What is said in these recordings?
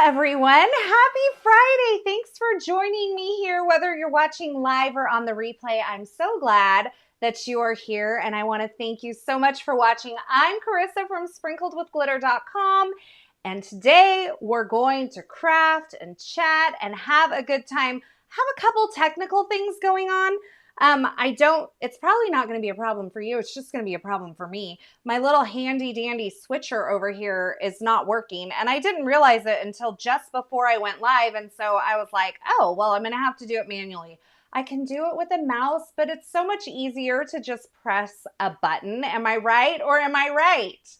Everyone, happy Friday. Thanks for joining me here, whether you're watching live or on the replay. I'm so glad that you are here, and I want to thank you so much for watching. I'm Carissa from sprinkledwithglitter.com, and today we're going to craft and chat and have a good time. Have a couple technical things going on. It's probably not going to be a problem for you. It's just going to be a problem for me. My little handy dandy switcher over here is not working, and I didn't realize it until just before I went live. And so I was like, oh, well, I'm going to have to do it manually. I can do it with a mouse, but it's so much easier to just press a button. Am I right or am I right?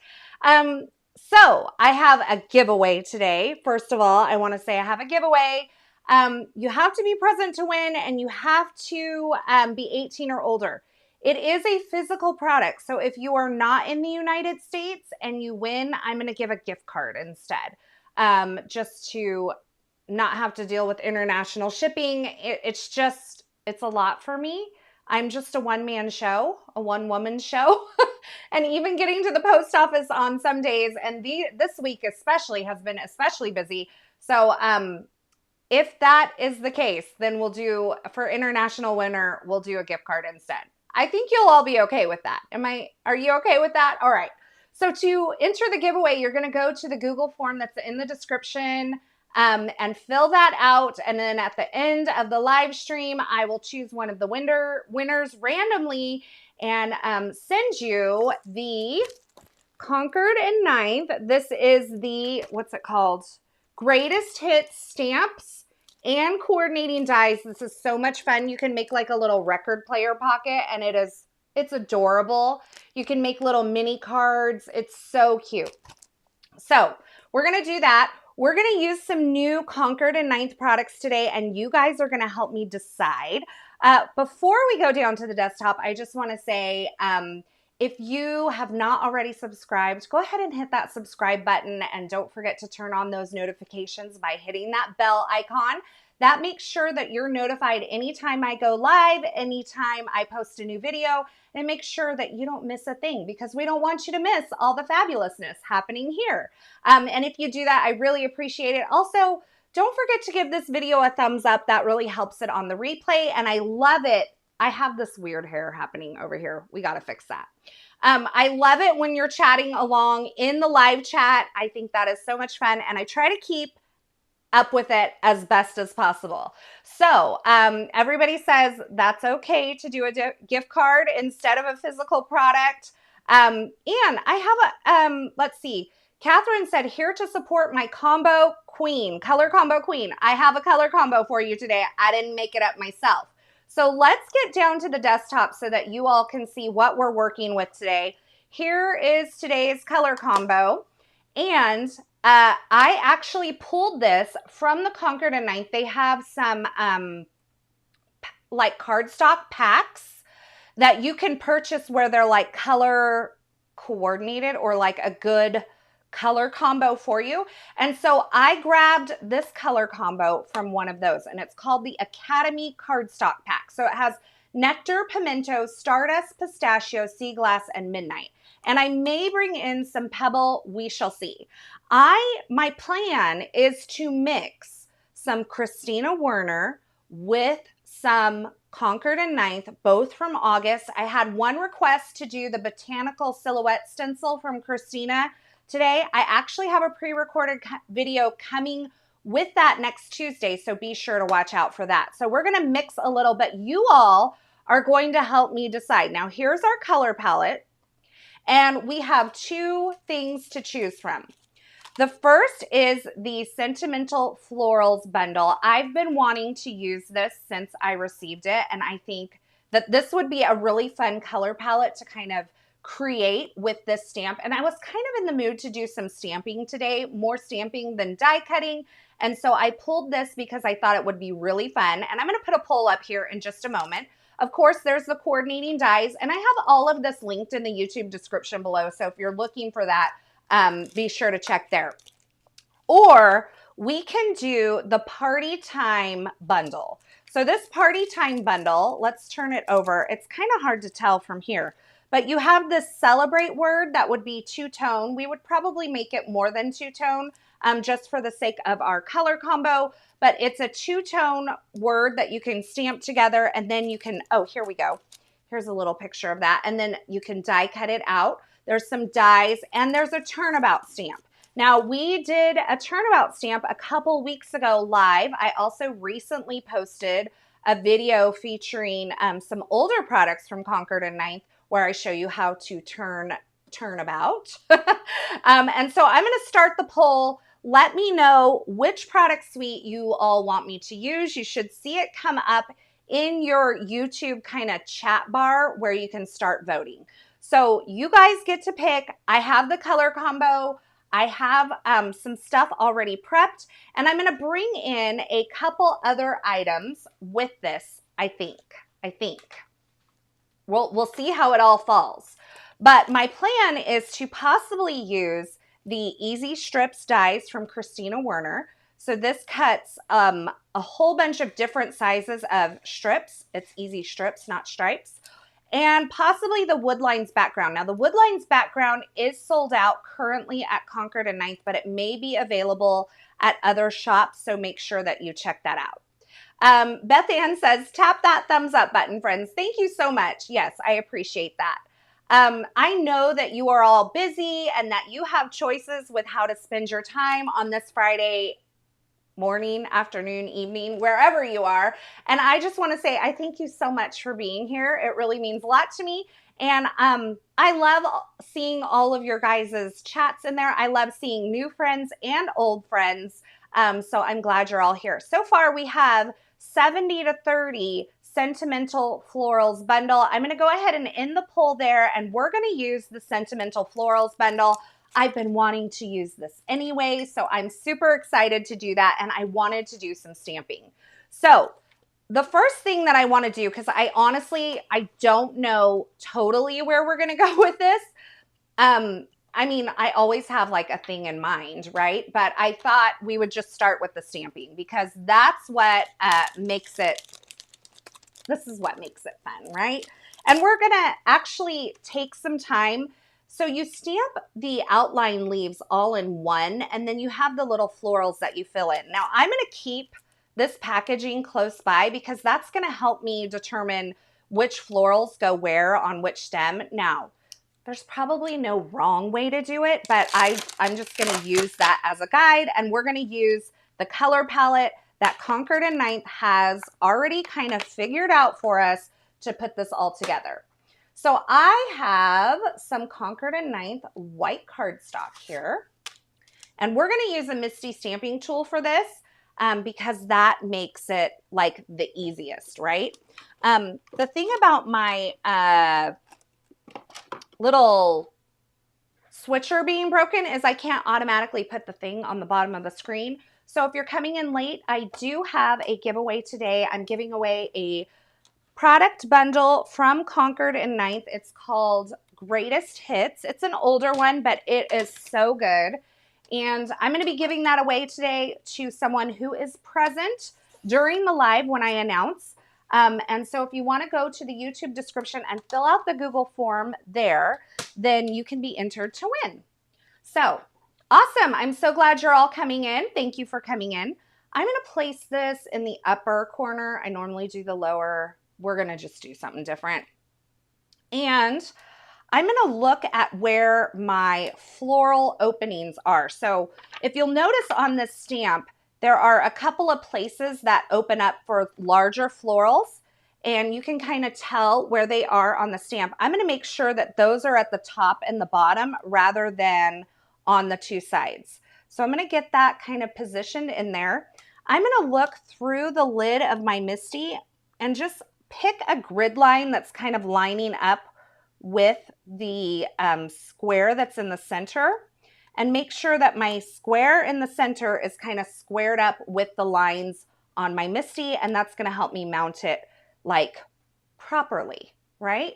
So I have a giveaway today. First of all, I want to say I have a giveaway. You have to be present to win, and you have to be 18 or older. It is a physical product, so if you are not in the United States and you win, I'm going to give a gift card instead, just to not have to deal with international shipping. It's a lot for me. I'm just a one-man show, a one-woman show, and even getting to the post office on some days, and this week especially has been especially busy. So, if that is the case, then we'll do, for international winner, we'll do a gift card instead. I think you'll all be okay with that. Are you okay with that? All right. So to enter the giveaway, you're going to go to the Google form that's in the description and fill that out. And then at the end of the live stream, I will choose one of the winners randomly and send you the Concord 9th. This is the, what's it called? Greatest Hits stamps and coordinating dies. This is so much fun. You can make like a little record player pocket, and it's adorable. You can make little mini cards. It's so cute. So we're going to do that. We're going to use some new Concord and 9th products today, and you guys are going to help me decide. Before we go down to the desktop, I just want to say, if you have not already subscribed, go ahead and hit that subscribe button, and don't forget to turn on those notifications by hitting that bell icon. That makes sure that you're notified anytime I go live, anytime I post a new video, and make sure that you don't miss a thing, because we don't want you to miss all the fabulousness happening here. And if you do that, I really appreciate it. Also, don't forget to give this video a thumbs up. That really helps it on the replay, and I love it. I have this weird hair happening over here. We got to fix that. I love it when you're chatting along in the live chat. I think that is so much fun, and I try to keep up with it as best as possible. So everybody says that's okay to do a gift card instead of a physical product. And I have a, let's see, Catherine said, here to support my combo queen, color combo queen. I have a color combo for you today. I didn't make it up myself. So let's get down to the desktop so that you all can see what we're working with today. Here is today's color combo. And I actually pulled this from the Concord 9th. They have some like cardstock packs that you can purchase where they're like color coordinated or like a good color combo for you. And so I grabbed this color combo from one of those, and it's called the Academy Cardstock Pack. So it has Nectar, Pimento, Stardust, Pistachio, Sea Glass, and Midnight. And I may bring in some Pebble, we shall see. My plan is to mix some Christina Werner with some Concord and 9th, both from August. I had one request to do the Botanical Silhouette stencil from Christina today. I actually have a pre-recorded video coming with that next Tuesday, so be sure to watch out for that. So we're gonna mix a little, but you all are going to help me decide. Now here's our color palette, and we have two things to choose from. The first is the Sentimental Florals bundle. I've been wanting to use this since I received it, and I think that this would be a really fun color palette to kind of create with this stamp. And I was kind of in the mood to do some stamping today, more stamping than die cutting. And so I pulled this because I thought it would be really fun. And I'm going to put a poll up here in just a moment. Of course, there's the coordinating dies, and I have all of this linked in the YouTube description below. So if you're looking for that, be sure to check there. Or we can do the Party Time bundle. So this Party Time bundle, let's turn it over. It's kind of hard to tell from here, but you have this celebrate word that would be two-tone. We would probably make it more than two-tone just for the sake of our color combo, but it's a two-tone word that you can stamp together, and then you can, oh, here we go. Here's a little picture of that, and then you can die cut it out. There's some dies, and there's a Turnabout stamp. Now, we did a Turnabout stamp a couple weeks ago live. I also recently posted a video featuring some older products from Concord and 9th where I show you how to turnabout. And so I'm going to start the poll. Let me know which product suite you all want me to use. You should see it come up in your YouTube kind of chat bar where you can start voting. So you guys get to pick. I have the color combo. I have some stuff already prepped, and I'm going to bring in a couple other items with this, I think. We'll see how it all falls. But my plan is to possibly use the Easy Strips dies from Christina Werner. So this cuts a whole bunch of different sizes of strips. It's Easy Strips, not stripes. And possibly the Woodlines background. Now the Woodlines background is sold out currently at Concord and 9th, but it may be available at other shops, so make sure that you check that out. Beth Ann says, tap that thumbs up button, friends. Thank you so much. Yes, I appreciate that. I know that you are all busy and that you have choices with how to spend your time on this Friday morning, afternoon, evening, wherever you are. And I just want to say, I thank you so much for being here. It really means a lot to me. And I love seeing all of your guys' chats in there. I love seeing new friends and old friends. So I'm glad you're all here. So far, we have 70 to 30 Sentimental Florals bundle. I'm going to go ahead and end the poll there, and we're going to use the Sentimental Florals bundle. I've been wanting to use this anyway, so I'm super excited to do that, and I wanted to do some stamping. So the first thing that I want to do, because I don't know totally where we're going to go with this. I mean, I always have like a thing in mind, right? But I thought we would just start with the stamping because that's what this is what makes it fun, right? And we're going to actually take some time. So you stamp the outline leaves all in one, and then you have the little florals that you fill in. Now I'm going to keep this packaging close by because that's going to help me determine which florals go where on which stem. Now, there's probably no wrong way to do it, but I'm just going to use that as a guide, and we're going to use the color palette that Concord and 9th has already kind of figured out for us to put this all together. So I have some Concord and 9th white cardstock here, and we're going to use a Misty stamping tool for this because that makes it like the easiest, right? The thing about my little switcher being broken is I can't automatically put the thing on the bottom of the screen. So if you're coming in late, I do have a giveaway today. I'm giving away a product bundle from Concord and 9th. It's called Greatest Hits. It's an older one, but it is so good. And I'm going to be giving that away today to someone who is present during the live when I announce. And so if you want to go to the YouTube description and fill out the Google form there, then you can be entered to win. So awesome. I'm so glad you're all coming in. Thank you for coming in. I'm going to place this in the upper corner. I normally do the lower. We're going to just do something different. And I'm going to look at where my floral openings are. So if you'll notice on this stamp, there are a couple of places that open up for larger florals, and you can kind of tell where they are on the stamp. I'm going to make sure that those are at the top and the bottom rather than on the two sides. So I'm going to get that kind of positioned in there. I'm going to look through the lid of my Misty and just pick a grid line that's kind of lining up with the square that's in the center, and make sure that my square in the center is kind of squared up with the lines on my Misty, and that's going to help me mount it like properly, right?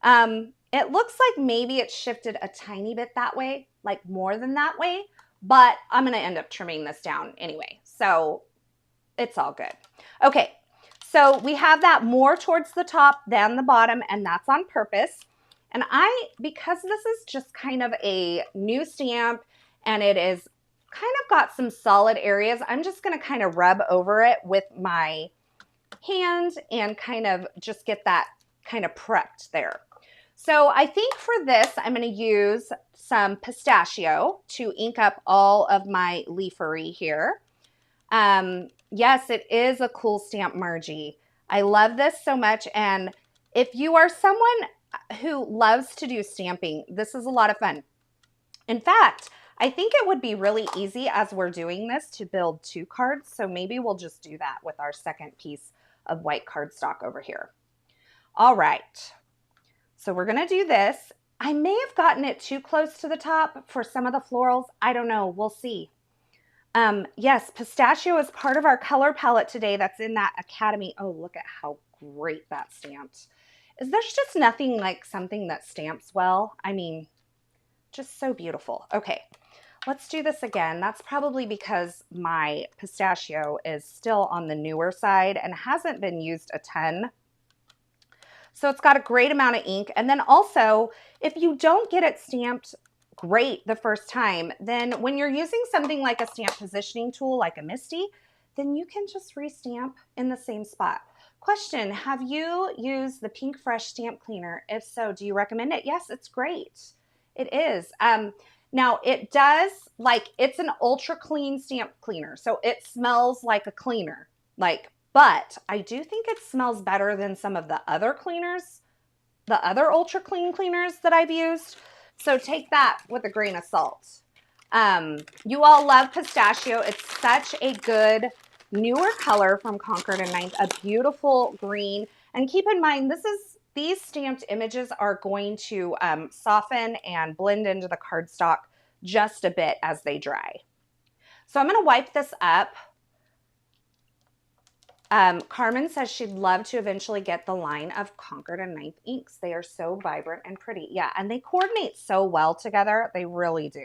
It looks like maybe it's shifted a tiny bit that way, like more than that way, but I'm going to end up trimming this down anyway, so it's all good. Okay, so we have that more towards the top than the bottom, and that's on purpose. And because this is just kind of a new stamp and it is kind of got some solid areas, I'm just going to kind of rub over it with my hand and kind of just get that kind of prepped there. So I think for this, I'm going to use some pistachio to ink up all of my leafery here. Yes, it is a cool stamp, Margie. I love this so much. And if you are someone who loves to do stamping, this is a lot of fun. In fact, I think it would be really easy as we're doing this to build 2 cards. So maybe we'll just do that with our second piece of white cardstock over here. All right. So we're going to do this. I may have gotten it too close to the top for some of the florals. I don't know. We'll see. Yes, pistachio is part of our color palette today. That's in that Academy. Oh, look at how great that stamped. There's just nothing like something that stamps well. I mean, just so beautiful. Okay, let's do this again. That's probably because my pistachio is still on the newer side and hasn't been used a ton. So it's got a great amount of ink. And then also, if you don't get it stamped great the first time, then when you're using something like a stamp positioning tool like a Misty, then you can just restamp in the same spot. Question, have you used the Pink Fresh Stamp Cleaner? If so, do you recommend it? Yes, it's great. It is. Now, it does, like, it's an ultra clean stamp cleaner, so it smells like a cleaner. But I do think it smells better than some of the other cleaners, the other ultra clean cleaners that I've used. So take that with a grain of salt. You all love pistachio. It's such a good newer color from Concord 9th, a beautiful green. And keep in mind, these stamped images are going to soften and blend into the cardstock just a bit as they dry. So I'm going to wipe this up. Carmen says she'd love to eventually get the line of Concord 9th inks. They are so vibrant and pretty. Yeah, and they coordinate so well together. They really do.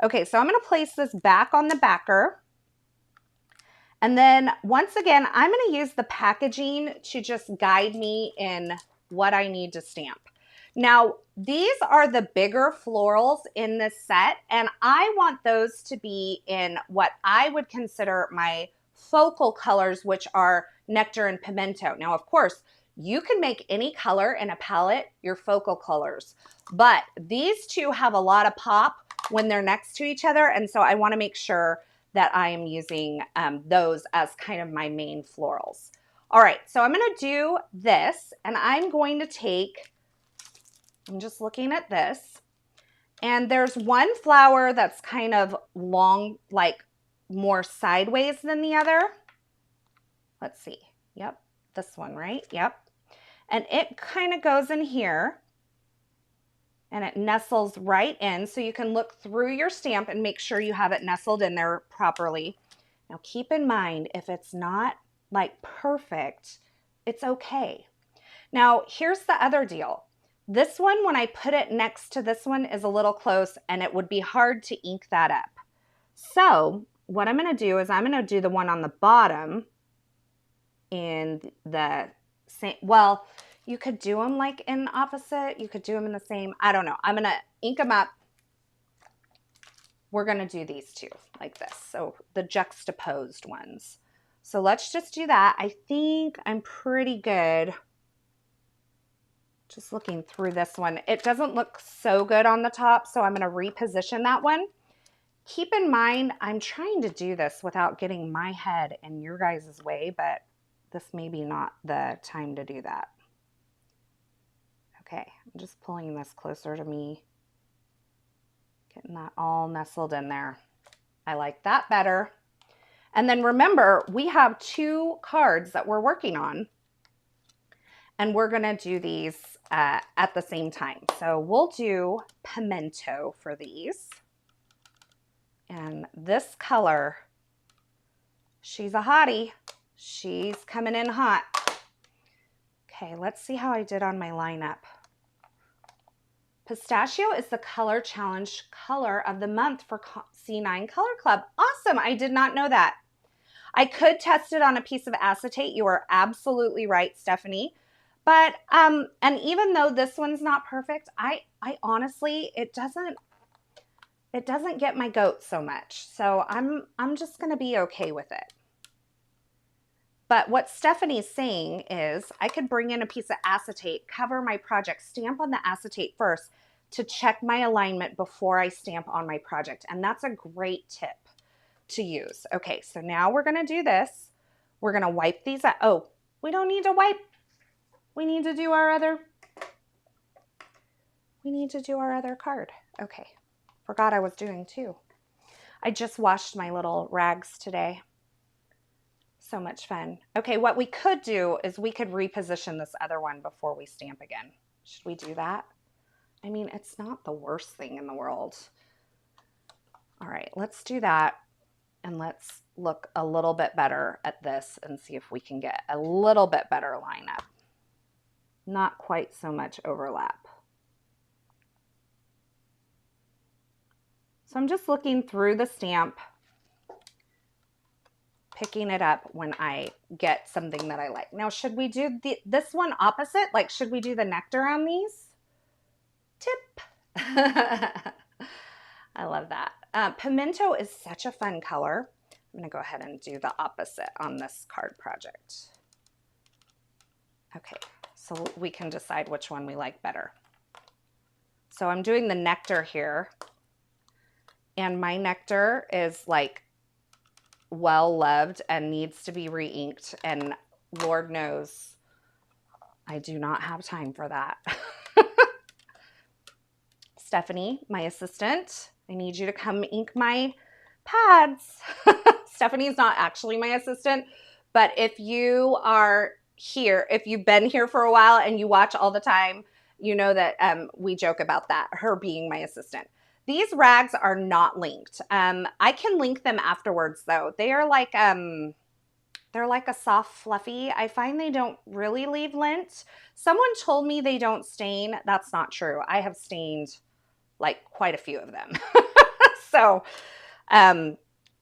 Okay, so I'm going to place this back on the backer. And then once again, I'm going to use the packaging to just guide me in what I need to stamp. Now, these are the bigger florals in this set, and I want those to be in what I would consider my focal colors, which are Nectar and Pimento. Now, of course, you can make any color in a palette your focal colors, but these two have a lot of pop when they're next to each other, and so I want to make sure that I am using those as kind of my main florals. All right, so I'm going to do this, and I'm going to take, I'm just looking at this, and there's one flower that's kind of long, like more sideways than the other. Let's see. Yep, this one, right? Yep. And it kind of goes in here, and it nestles right in, so you can look through your stamp and make sure you have it nestled in there properly. Now keep in mind, if it's not like perfect, it's okay. Now here's the other deal. This one, when I put it next to this one, is a little close, and it would be hard to ink that up. So what I'm going to do is I'm going to do the one on the bottom in the same. Well, you could do them like in opposite. You could do them in the same. I don't know. I'm going to ink them up. We're going to do these two like this. So the juxtaposed ones. So let's just do that. I think I'm pretty good. Just looking through this one. It doesn't look so good on the top, so I'm going to reposition that one. Keep in mind, I'm trying to do this without getting my head in your guys' way, but this may be not the time to do that. Okay, I'm just pulling this closer to me. Getting that all nestled in there. I like that better. And then remember, we have 2 cards that we're working on. And we're going to do these at the same time. So we'll do Pimento for these. And this color, she's a hottie. She's coming in hot. Okay, let's see how I did on my lineup. Pistachio is the color challenge color of the month for C9 Color Club. Awesome. I did not know that. I could test it on a piece of acetate. You are absolutely right, Stephanie. But, and even though this one's not perfect, I honestly, it doesn't get my goat so much. So I'm just going to be okay with it. But what Stephanie's saying is I could bring in a piece of acetate, cover my project, stamp on the acetate first to check my alignment before I stamp on my project. And that's a great tip to use. Okay, so now we're going to do this. We're going to wipe these out. Oh, we don't need to wipe. We need to do our other card. Okay, forgot I was doing 2. I just washed my little rags today. So much fun. Okay, what we could do is we could reposition this other one before we stamp again. Should we do that? I mean, it's not the worst thing in the world. All right, let's do that. And let's look a little bit better at this and see if we can get a little bit better lineup. Not quite so much overlap. So I'm just looking through the stamp, picking it up when I get something that I like. Now, should we do this one opposite? Like, should we do the nectar on these? Tip. I love that. Pimento is such a fun color. I'm going to go ahead and do the opposite on this card project. Okay, so we can decide which one we like better. So I'm doing the nectar here. And my nectar is like well loved and needs to be re-inked. And Lord knows I do not have time for that. Stephanie, my assistant, I need you to come ink my pads. Stephanie's not actually my assistant, but if you are here, if you've been here for a while and you watch all the time, you know that we joke about that, her being my assistant. These rags are not linked. I can link them afterwards though. They are like, they're like a soft fluffy. I find they don't really leave lint. Someone told me they don't stain. That's not true. I have stained like quite a few of them. So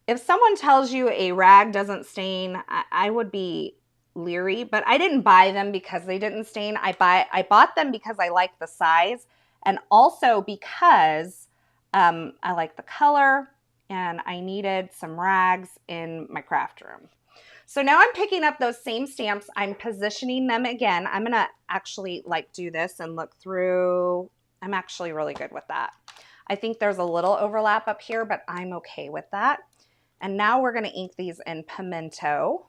if someone tells you a rag doesn't stain, I would be leery, but I didn't buy them because they didn't stain. I bought them because I like the size and also because I like the color and I needed some rags in my craft room. So now I'm picking up those same stamps. I'm positioning them again. I'm going to actually like do this and look through. I'm actually really good with that. I think there's a little overlap up here, but I'm okay with that. And now we're going to ink these in Pimento.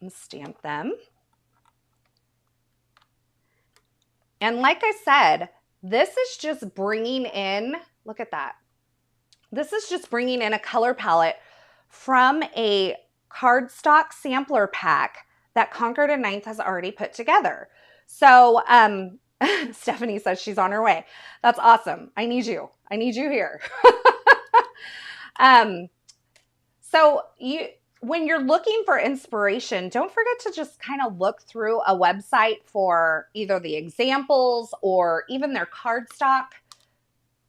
And stamp them. And like I said, this is just bringing in, look at that. This is just bringing in a color palette from a cardstock sampler pack that Concord 9th has already put together. So Stephanie says she's on her way. That's awesome. I need you. I need you here. So when you're looking for inspiration, don't forget to just kind of look through a website for either the examples or even their cardstock,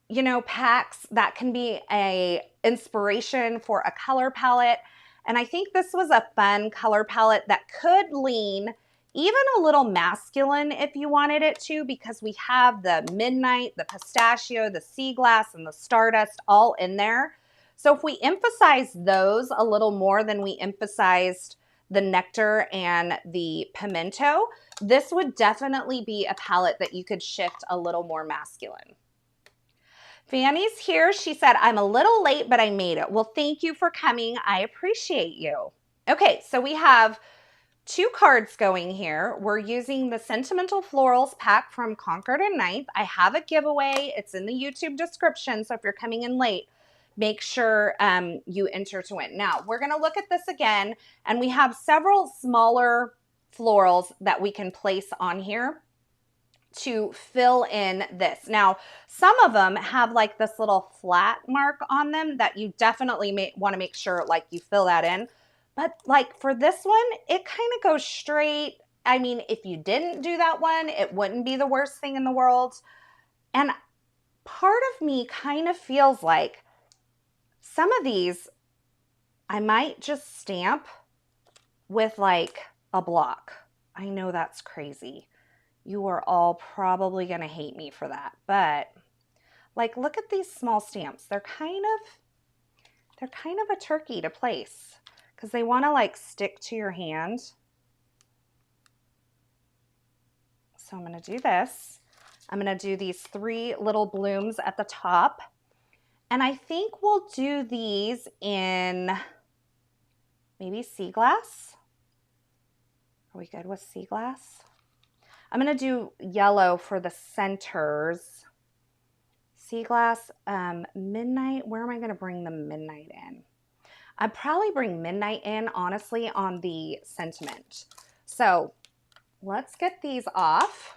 you know, packs that can be a inspiration for a color palette. And I think this was a fun color palette that could lean even a little masculine if you wanted it to, because we have the Midnight, the Pistachio, the Sea Glass, and the Stardust all in there. So if we emphasize those a little more than we emphasized the Nectar and the Pimento, this would definitely be a palette that you could shift a little more masculine. Fanny's here. She said, I'm a little late, but I made it. Well, thank you for coming. I appreciate you. Okay, so we have 2 cards going here. We're using the Sentimental Florals pack from Concord 9th. I have a giveaway. It's in the YouTube description, so if you're coming in late, make sure you enter to win. Now, we're going to look at this again, and we have several smaller florals that we can place on here to fill in this. Now, some of them have like this little flat mark on them that you definitely want to make sure like you fill that in. But like for this one, it kind of goes straight. I mean, if you didn't do that one, it wouldn't be the worst thing in the world. And part of me kind of feels like some of these I might just stamp with like a block. I know that's crazy. You are all probably going to hate me for that, but like, look at these small stamps. They're kind of a turkey to place because they want to like stick to your hand. So I'm going to do this. I'm going to do these 3 little blooms at the top. And I think we'll do these in maybe sea glass. Are we good with sea glass? I'm going to do yellow for the centers. Sea glass, Midnight. Where am I going to bring the Midnight in? I'd probably bring Midnight in, honestly, on the Sentiment. So let's get these off.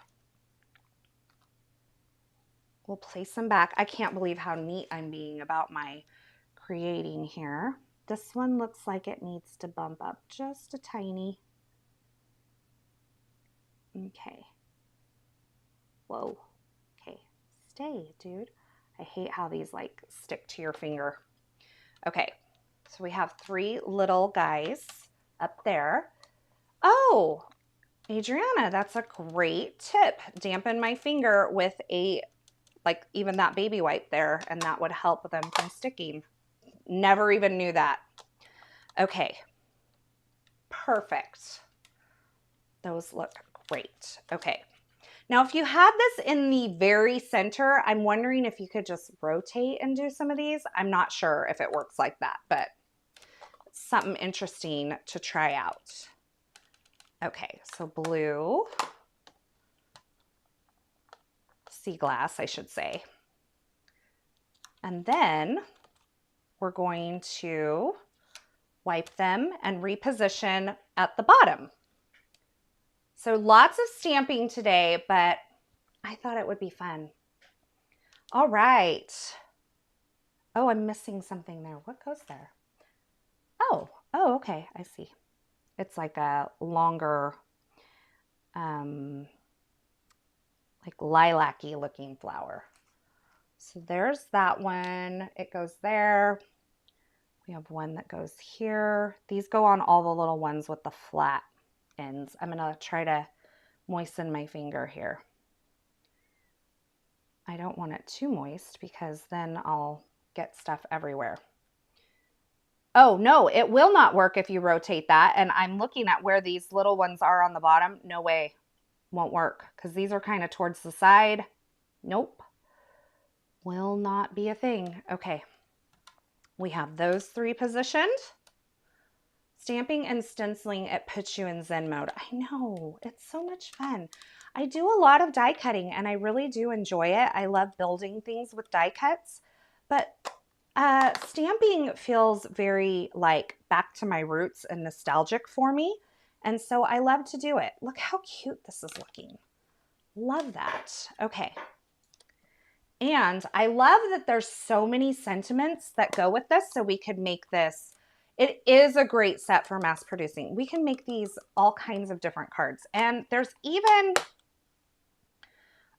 We'll place them back. I can't believe how neat I'm being about my creating here. This one looks like it needs to bump up just a tiny. Okay. Whoa. Okay. Stay, dude. I hate how these like stick to your finger. Okay. So we have 3 little guys up there. Oh, Adriana, that's a great tip. Dampen my finger with a, like even that baby wipe there, and that would help them from sticking. Never even knew that. Okay. Perfect. Those look great. Okay. Now, if you had this in the very center, I'm wondering if you could just rotate and do some of these. I'm not sure if it works like that, but it's something interesting to try out. Okay, so blue, sea glass, I should say. And then we're going to wipe them and reposition at the bottom. So lots of stamping today, but I thought it would be fun. All right. Oh, I'm missing something there. What goes there? Oh, okay. I see. It's like a longer, like lilac-y looking flower. So there's that one. It goes there. We have one that goes here. These go on all the little ones with the flat ends. I'm going to try to moisten my finger here. I don't want it too moist because then I'll get stuff everywhere. Oh, no, it will not work if you rotate that. And I'm looking at where these little ones are on the bottom. No way. Won't work because these are kind of towards the side. Nope. Will not be a thing. Okay. We have those 3 positioned. Stamping and stenciling, it puts you in Zen mode. I know, it's so much fun. I do a lot of die cutting and I really do enjoy it. I love building things with die cuts, but stamping feels very like back to my roots and nostalgic for me. And so I love to do it. Look how cute this is looking. Love that. Okay. And I love that there's so many sentiments that go with this. So we could make this. It is a great set for mass producing. We can make these all kinds of different cards. And there's even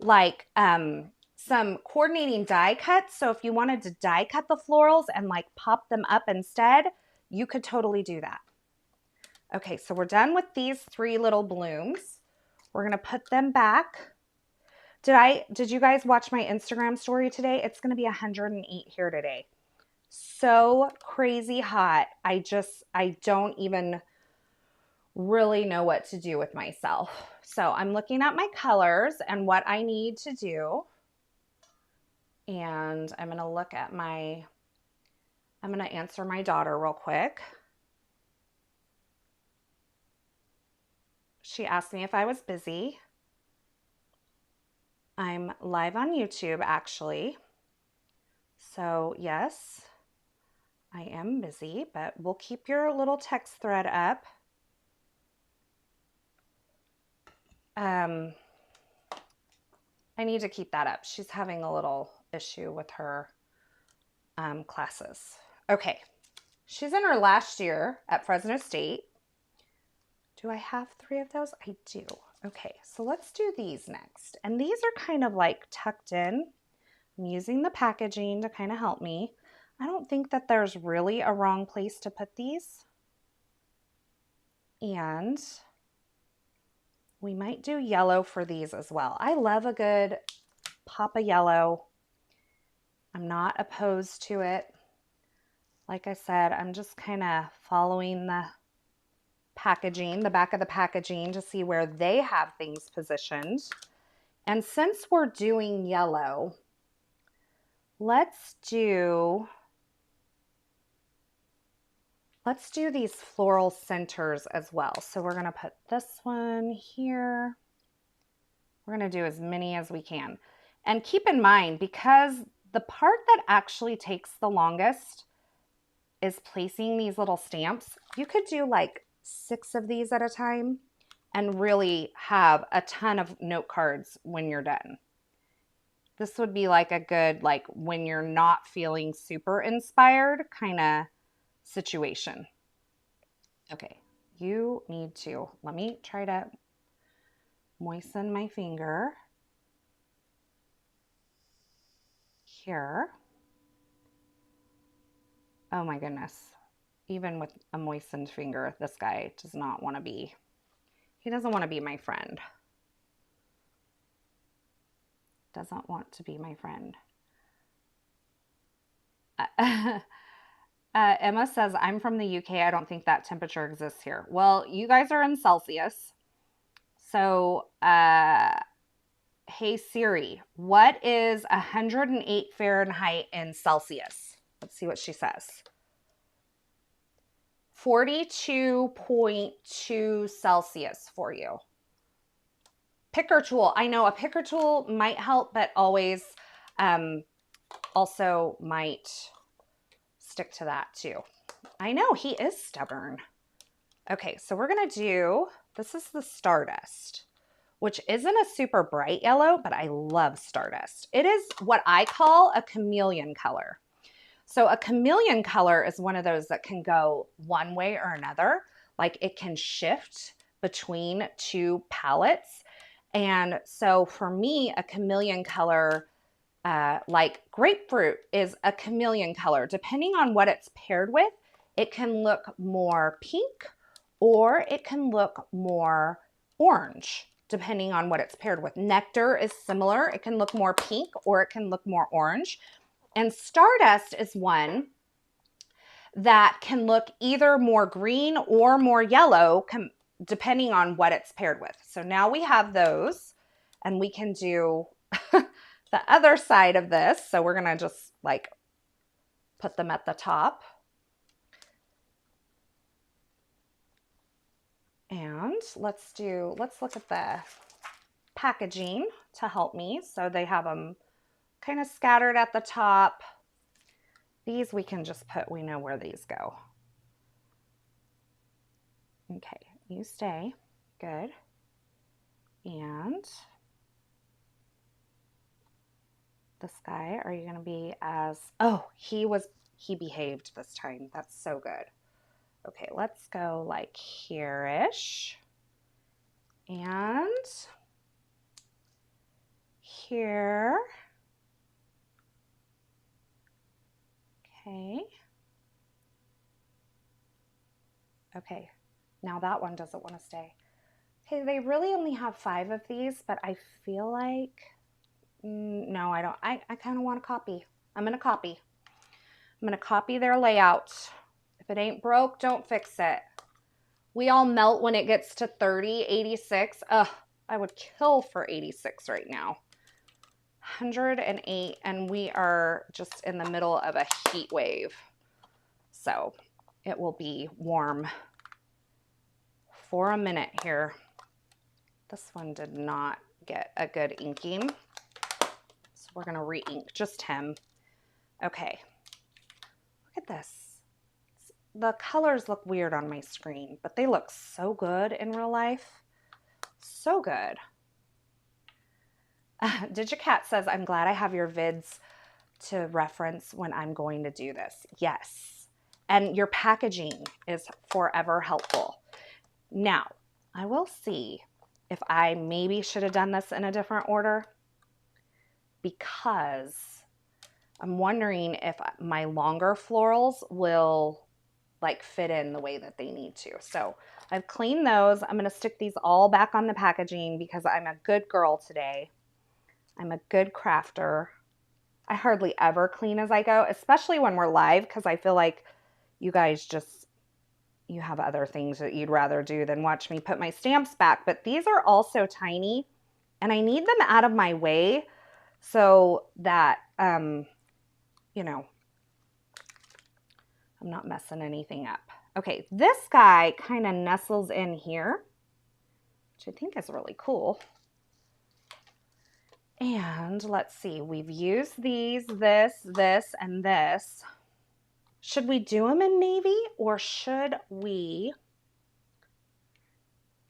like some coordinating die cuts. So if you wanted to die cut the florals and like pop them up instead, you could totally do that. Okay, so we're done with these 3 little blooms. We're gonna put them back. Did you guys watch my Instagram story today? It's gonna be 108 here today. So crazy hot. I don't even really know what to do with myself. So I'm looking at my colors and what I need to do. And I'm gonna answer my daughter real quick. She asked me if I was busy. I'm live on YouTube, actually. So yes, I am busy, but we'll keep your little text thread up. I need to keep that up. She's having a little issue with her classes. Okay, she's in her last year at Fresno State. Do I have 3 of those? I do. Okay, so let's do these next. And these are kind of like tucked in. I'm using the packaging to kind of help me. I don't think that there's really a wrong place to put these. And we might do yellow for these as well. I love a good pop of yellow. I'm not opposed to it. Like I said, I'm just kind of following the packaging, the back of the packaging, to see where they have things positioned. And since we're doing yellow, let's do these floral centers as well. So we're going to put this one here. We're going to do as many as we can. And keep in mind, because the part that actually takes the longest is placing these little stamps, you could do like 6 of these at a time and really have a ton of note cards when you're done. This would be like a good, like when you're not feeling super inspired kind of situation. Okay, you need to, let me try to moisten my finger here. Oh my goodness. Even with a moistened finger, this guy does not want to be, he doesn't want to be my friend. Doesn't want to be my friend. Emma says, I'm from the UK. I don't think that temperature exists here. Well, you guys are in Celsius. So, hey Siri, what is 108 Fahrenheit in Celsius? Let's see what she says. 42.2 Celsius for you. Picker tool. I know a picker tool might help, but always also might stick to that too. I know, he is stubborn. Okay, so we're gonna do, this is the Stardust, which isn't a super bright yellow, but I love Stardust. It is what I call a chameleon color. So a chameleon color is one of those that can go one way or another. Like it can shift between 2 palettes. And so for me, a chameleon color, like grapefruit is a chameleon color. Depending on what it's paired with, it can look more pink or it can look more orange, depending on what it's paired with. Nectar is similar. It can look more pink or it can look more orange. And Stardust is one that can look either more green or more yellow, depending on what it's paired with. So now we have those, and we can do the other side of this. So we're gonna just like put them at the top. And let's look at the packaging to help me. So they have them kind of scattered at the top. These we can just put, we know where these go. Okay, you stay. Good. And this guy, are you going to be as, oh, he behaved this time. That's so good. Okay, let's go like here-ish. And here. Okay. Okay, now that one doesn't want to stay. Okay, they really only have 5 of these, but I feel like, no, I don't. I kind of want to copy. I'm going to copy. I'm going to copy their layout. If it ain't broke, don't fix it. We all melt when it gets to 30, 86. Ugh, I would kill for 86 right now. 108, and we are just in the middle of a heat wave. So it will be warm for a minute here. This one did not get a good inking. So we're going to re-ink just him. Okay. Look at this. The colors look weird on my screen, but they look so good in real life. So good. Digicat says, I'm glad I have your vids to reference when I'm going to do this. Yes. And your packaging is forever helpful. Now, I will see if I maybe should have done this in a different order, because I'm wondering if my longer florals will like fit in the way that they need to. So I've cleaned those. I'm going to stick these all back on the packaging because I'm a good girl today. I'm a good crafter. I hardly ever clean as I go, especially when we're live, because I feel like you guys just, you have other things that you'd rather do than watch me put my stamps back. But these are also tiny, and I need them out of my way so that, you know, I'm not messing anything up. Okay, this guy kind of nestles in here, which I think is really cool. And let's see, we've used these, this, and this. Should we do them in navy, or should we,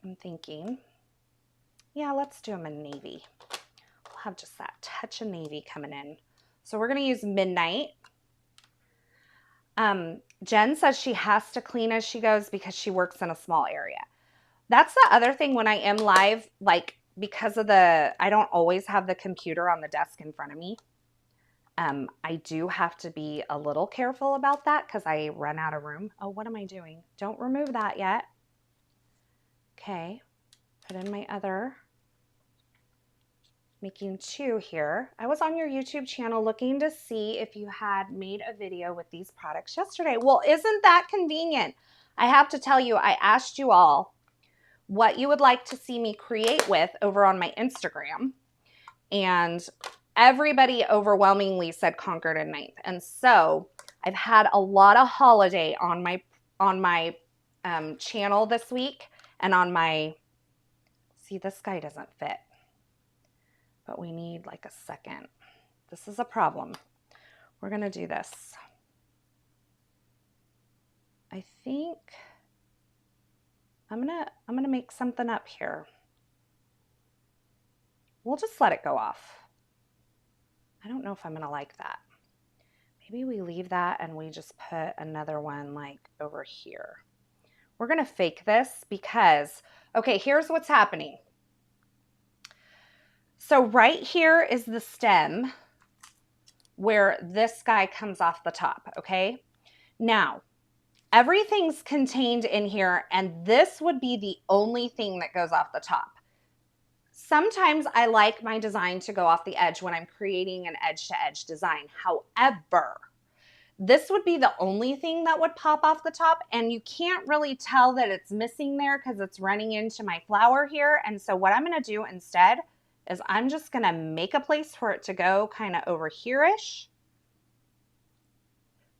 I'm thinking, yeah, let's do them in navy. We'll have just that touch of navy coming in. So we're going to use Midnight. Jen says she has to clean as she goes because she works in a small area. That's the other thing when I am live, like because of I don't always have the computer on the desk in front of me. I do have to be a little careful about that because I run out of room. Oh, what am I doing? Don't remove that yet. Okay, put in my other, making 2 here. I was on your YouTube channel looking to see if you had made a video with these products yesterday. Well, isn't that convenient? I have to tell you, I asked you all what you would like to see me create with over on my Instagram, and everybody overwhelmingly said Concord and 9th. And so I've had a lot of holiday on my channel this week, and on my, see, this guy doesn't fit, but we need like a second. This is a problem. We're going to do this. I think I'm going to make something up here. We'll just let it go off. I don't know if I'm going to like that. Maybe we leave that and we just put another one like over here. We're going to fake this because, okay, here's what's happening. So right here is the stem where this guy comes off the top, okay? Now, everything's contained in here, and this would be the only thing that goes off the top. Sometimes I like my design to go off the edge when I'm creating an edge-to-edge design. However, this would be the only thing that would pop off the top, and you can't really tell that it's missing there because it's running into my flower here. And so what I'm going to do instead is I'm just going to make a place for it to go kind of over here-ish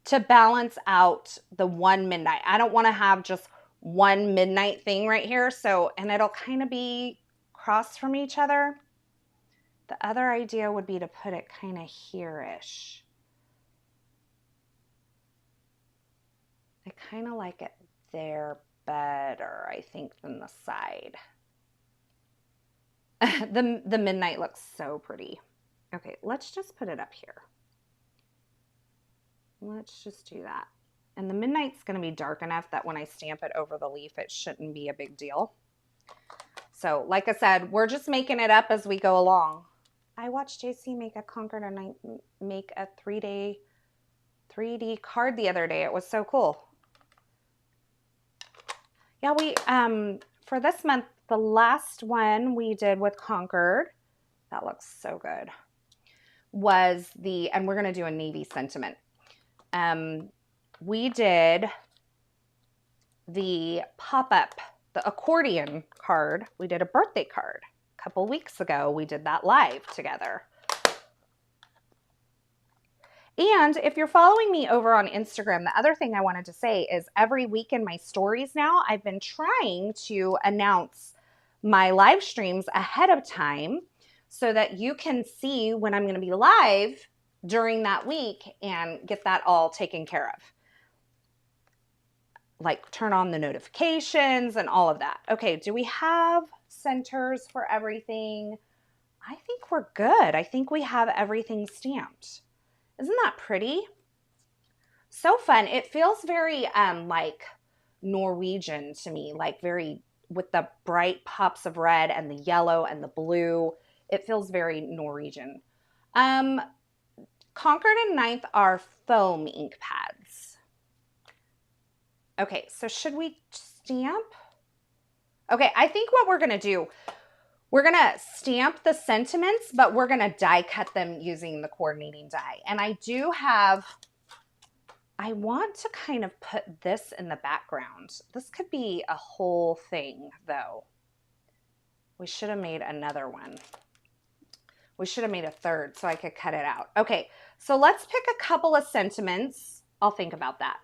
to balance out the one midnight. I don't want to have just one midnight thing right here. So, and it'll kind of be across from each other. The other idea would be to put it kind of here-ish. I kind of like it there better, I think, than the side. The midnight looks so pretty. Okay, let's just put it up here. Let's just do that. And the midnight's going to be dark enough that when I stamp it over the leaf, it shouldn't be a big deal. So, like I said, we're just making it up as we go along. I watched JC make a Concord 9th, make a 3D card the other day. It was so cool. Yeah, we, for this month, the last one we did with Concord, that looks so good, was the, and we're going to do a navy sentiment. We did the pop-up, the accordion card. We did a birthday card a couple weeks ago. We did that live together. And if you're following me over on Instagram, the other thing I wanted to say is every week in my stories now, I've been trying to announce my live streams ahead of time so that you can see when I'm going to be live during that week and get that all taken care of. Like turn on the notifications and all of that. Okay, do we have centers for everything? I think we're good. I think we have everything stamped. Isn't that pretty? So fun. It feels very like Norwegian to me, like very with the bright pops of red and the yellow and the blue. It feels very Norwegian. Concord and 9th are foam ink pads. Okay, so should we stamp? Okay, I think what we're gonna do, we're gonna stamp the sentiments, but we're gonna die cut them using the coordinating die. And I do have, I want to kind of put this in the background. This could be a whole thing though. We should have made another one. We should have made a third so I could cut it out. Okay, so let's pick a couple of sentiments. I'll think about that.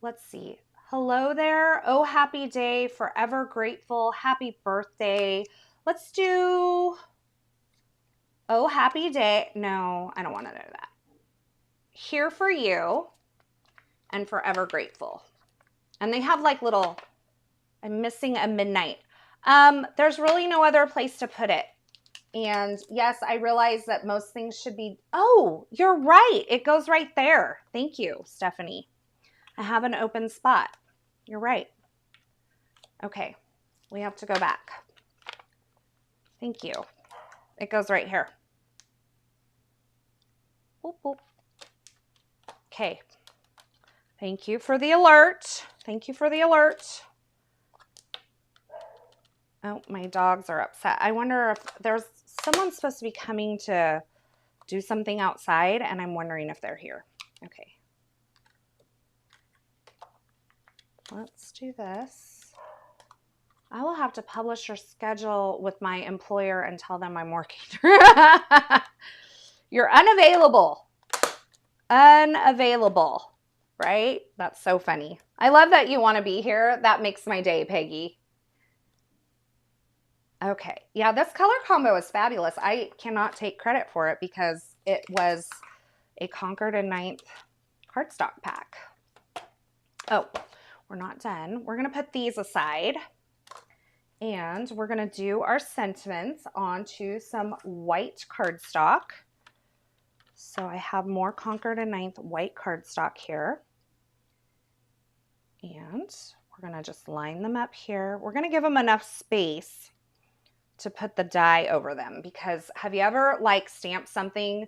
Let's see. Hello there. Oh, happy day. Forever grateful. Happy birthday. Let's do, oh, happy day. No, I don't want to do that. Here for you and forever grateful. And they have like little, I'm missing a midnight. There's really no other place to put it. And yes, I realize that most things should be, oh, you're right. It goes right there. Thank you, Stephanie. I have an open spot. You're right. Okay, we have to go back. Thank you. It goes right here. Boop, boop. Okay. Thank you for the alert. Thank you for the alert. Oh, my dogs are upset. I wonder if there's someone supposed to be coming to do something outside, and I'm wondering if they're here. Okay. Let's do this. I will have to publish your schedule with my employer and tell them I'm working. You're unavailable. Unavailable, right? That's so funny. I love that you want to be here. That makes my day, Peggy. Okay. Yeah, this color combo is fabulous. I cannot take credit for it because it was a Concord and 9th cardstock pack. Oh, we're not done. We're going to put these aside and we're going to do our sentiments onto some white cardstock. So I have more Concord and 9th white cardstock here. And we're going to just line them up here. We're going to give them enough space to put the die over them, because have you ever like stamped something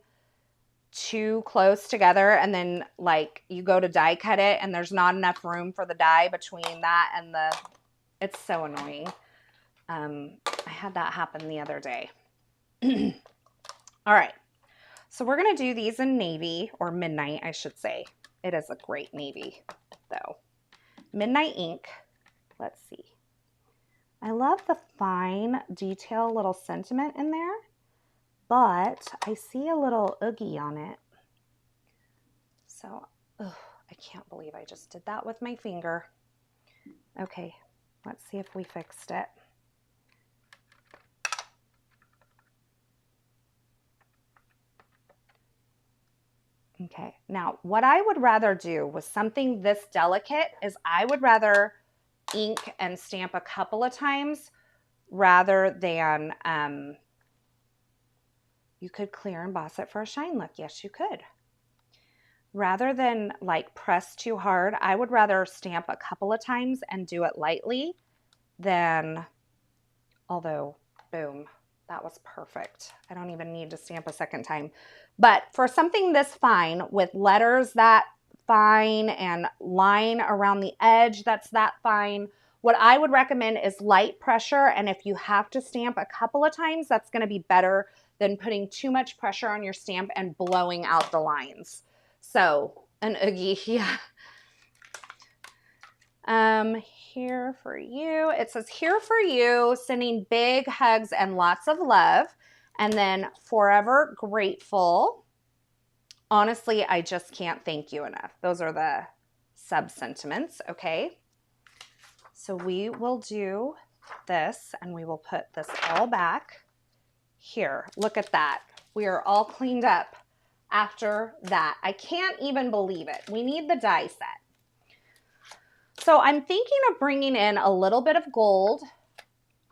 too close together and then like you go to die cut it and there's not enough room for the die between that and the, it's so annoying. I had that happen the other day. All right, so we're gonna do these in navy, or midnight I should say. It is a great navy though. Midnight ink. Let's see. I love the fine detail little sentiment in there, but I see a little oogie on it. So, ugh, I can't believe I just did that with my finger. Okay, let's see if we fixed it. Okay, now what I would rather do with something this delicate is I would rather ink and stamp a couple of times rather than, you could clear emboss it for a shine look. Yes, you could. Rather than like press too hard, I would rather stamp a couple of times and do it lightly than, although, boom, that was perfect. I don't even need to stamp a second time. But for something this fine with letters that fine and line around the edge that's that fine. What I would recommend is light pressure, and if you have to stamp a couple of times, that's going to be better than putting too much pressure on your stamp and blowing out the lines. So, an Oogie, yeah. Here for you. It says, here for you, sending big hugs and lots of love. And then forever grateful. Honestly, I just can't thank you enough. Those are the sub-sentiments, okay? So we will do this, and we will put this all back here. Look at that. We are all cleaned up after that. I can't even believe it. We need the die set. So I'm thinking of bringing in a little bit of gold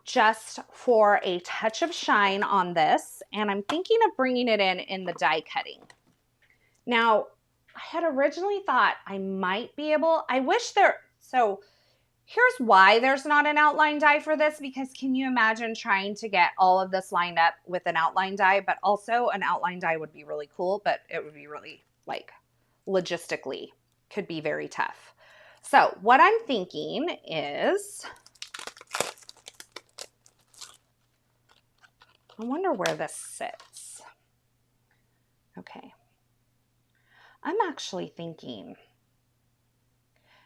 just for a touch of shine on this, and I'm thinking of bringing it in the die cutting. Now, I had originally thought I might be able, so here's why there's not an outline die for this, because can you imagine trying to get all of this lined up with an outline die? But also an outline die would be really cool, but it would be really, like, logistically could be very tough. So what I'm thinking is, I wonder where this sits. Okay. I'm actually thinking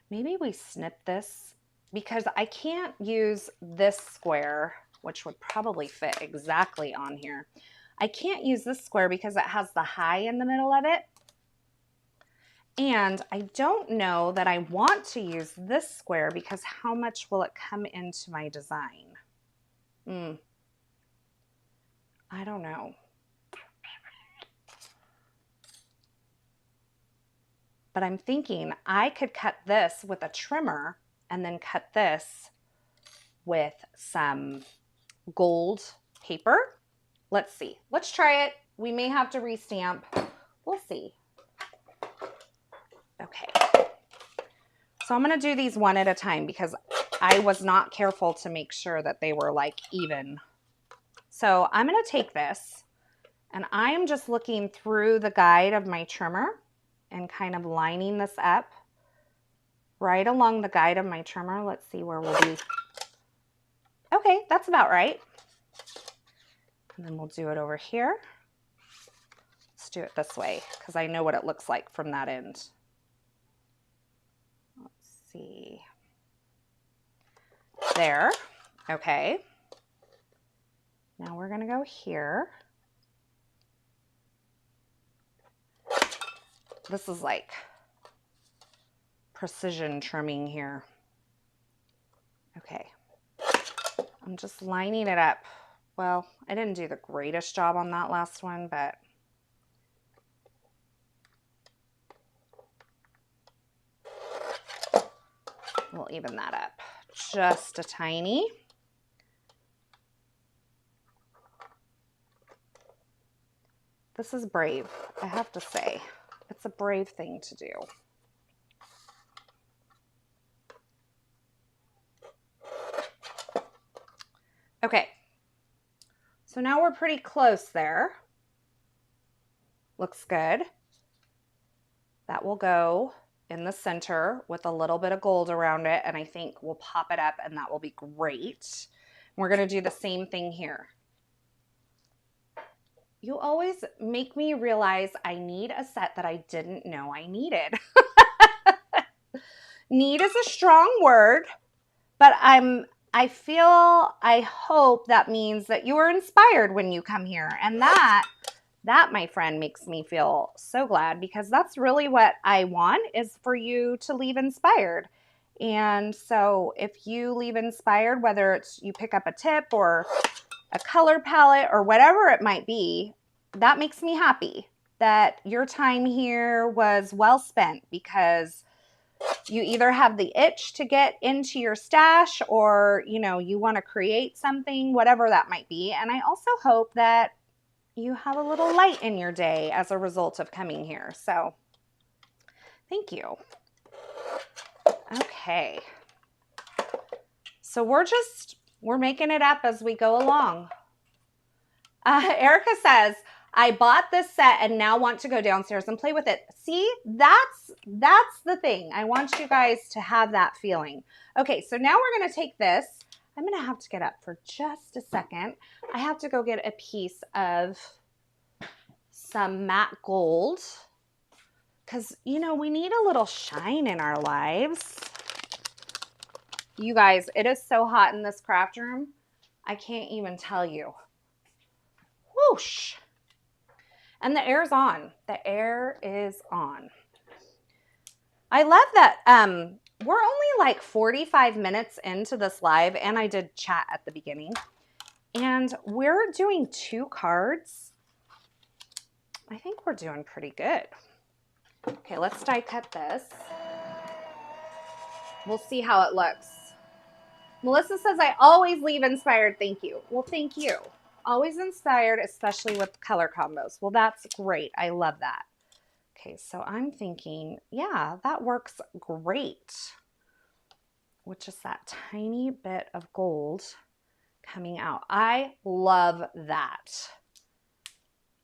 maybe we snip this, because I can't use this square, which would probably fit exactly on here. I can't use this square because it has the high in the middle of it. And I don't know that I want to use this square, because how much will it come into my design? I don't know. But I'm thinking I could cut this with a trimmer and then cut this with some gold paper. Let's see. Let's try it. We may have to restamp. We'll see. Okay. So I'm going to do these one at a time, because I was not careful to make sure that they were like even. So I'm going to take this, and I am just looking through the guide of my trimmer and kind of lining this up right along the guide of my trimmer. Let's see where we'll be. Okay, that's about right. And then we'll do it over here. Let's do it this way, because I know what it looks like from that end. Let's see. There. Okay. Now we're going to go here. This is like precision trimming here. Okay. I'm just lining it up. Well, I didn't do the greatest job on that last one, but we'll even that up just a tiny. This is brave, I have to say. It's a brave thing to do. Okay, so now we're pretty close there. Looks good. That will go in the center with a little bit of gold around it, and I think we'll pop it up, and that will be great. We're going to do the same thing here. You always make me realize I need a set that I didn't know I needed. Need is a strong word, but I hope that means that you were inspired when you come here. And that, my friend, makes me feel so glad, because that's really what I want, is for you to leave inspired. And so if you leave inspired, whether it's you pick up a tip or a color palette or whatever it might be, that makes me happy that your time here was well spent, because you either have the itch to get into your stash, or, you know, you want to create something, whatever that might be. And I also hope that you have a little light in your day as a result of coming here. So thank you. Okay. So we're making it up as we go along. Erica says, I bought this set and now want to go downstairs and play with it. See, that's the thing. I want you guys to have that feeling. Okay, so now we're gonna take this. I'm gonna have to get up for just a second. I have to go get a piece of some matte gold because, you know, we need a little shine in our lives. You guys, it is so hot in this craft room. I can't even tell you. Whoosh. And the air's on. The air is on. I love that we're only like 45 minutes into this live, and I did chat at the beginning. And we're doing 2 cards. I think we're doing pretty good. Okay, let's die cut this. We'll see how it looks. Melissa says, I always leave inspired. Thank you. Well, thank you. Always inspired, especially with color combos. Well, that's great. I love that. Okay, so I'm thinking, yeah, that works great. With just that tiny bit of gold coming out. I love that.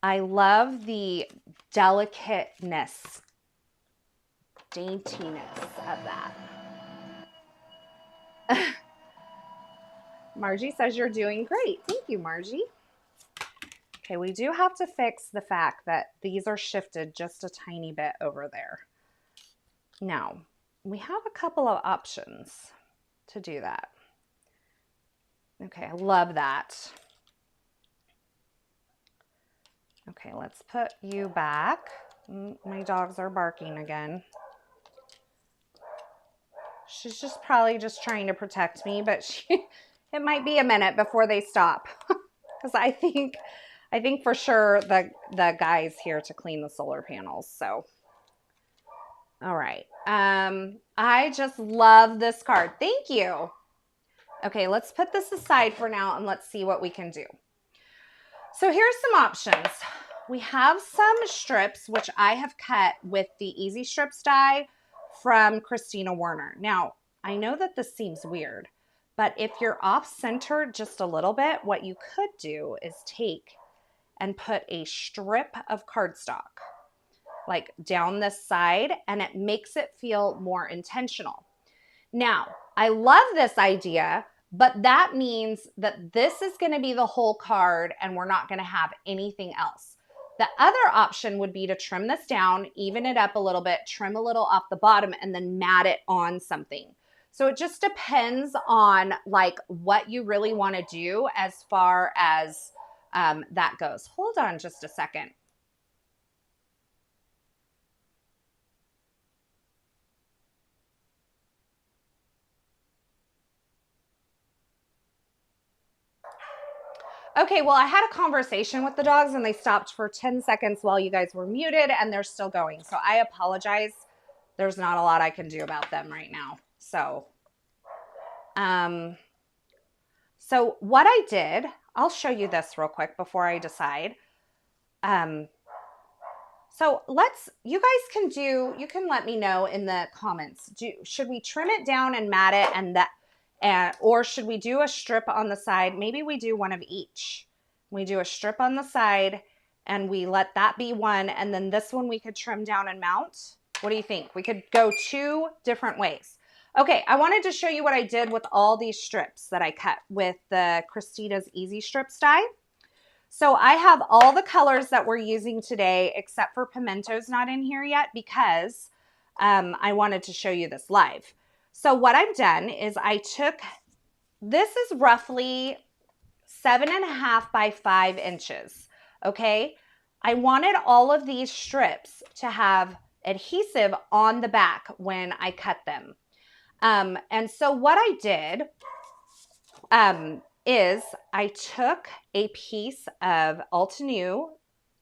I love the delicateness, daintiness of that. Margie says you're doing great. Thank you, Margie. Okay, we do have to fix the fact that these are shifted just a tiny bit over there. Now, we have a couple of options to do that. Okay, I love that. Okay, let's put you back. My dogs are barking again. She's just probably just trying to protect me, but it might be a minute before they stop. Because I think for sure the guy's here to clean the solar panels. So, all right. I just love this card. Thank you. Okay, let's put this aside for now and let's see what we can do. So here's some options. We have some strips, which I have cut with the Easy Strips die from Christina Werner. Now, I know that this seems weird, but if you're off center just a little bit, what you could do is take and put a strip of cardstock like down this side, and it makes it feel more intentional. Now, I love this idea, but that means that this is going to be the whole card and we're not going to have anything else. The other option would be to trim this down, even it up a little bit, trim a little off the bottom, and then mat it on something. So it just depends on like what you really want to do as far as that goes. Hold on just a second. Okay, well, I had a conversation with the dogs and they stopped for 10 seconds while you guys were muted and they're still going. So I apologize. There's not a lot I can do about them right now. So what I did, I'll show you this real quick before I decide. So you guys you can let me know in the comments. Should we trim it down and mat it or should we do a strip on the side? Maybe we do one of each. We do a strip on the side and we let that be one. And then this one we could trim down and mount. What do you think? We could go 2 different ways. Okay, I wanted to show you what I did with all these strips that I cut with the Christina's Easy Strips die. So I have all the colors that we're using today, except for Pimento's not in here yet because I wanted to show you this live. So what I've done is this is roughly 7.5 by 5 inches, okay? I wanted all of these strips to have adhesive on the back when I cut them. And so what I did is I took a piece of Altenew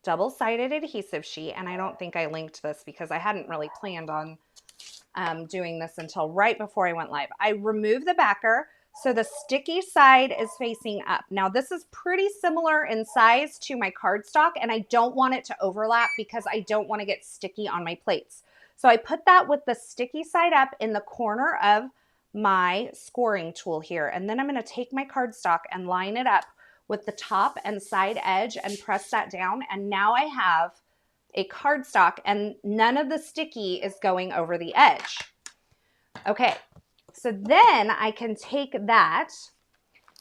double-sided adhesive sheet, and I don't think I linked this because I hadn't really planned on doing this until right before I went live. I removed the backer so the sticky side is facing up. Now this is pretty similar in size to my cardstock and I don't want it to overlap because I don't want to get sticky on my plates. So I put that with the sticky side up in the corner of my scoring tool here. And then I'm going to take my cardstock and line it up with the top and side edge and press that down. And now I have a cardstock and none of the sticky is going over the edge. Okay, so then I can take that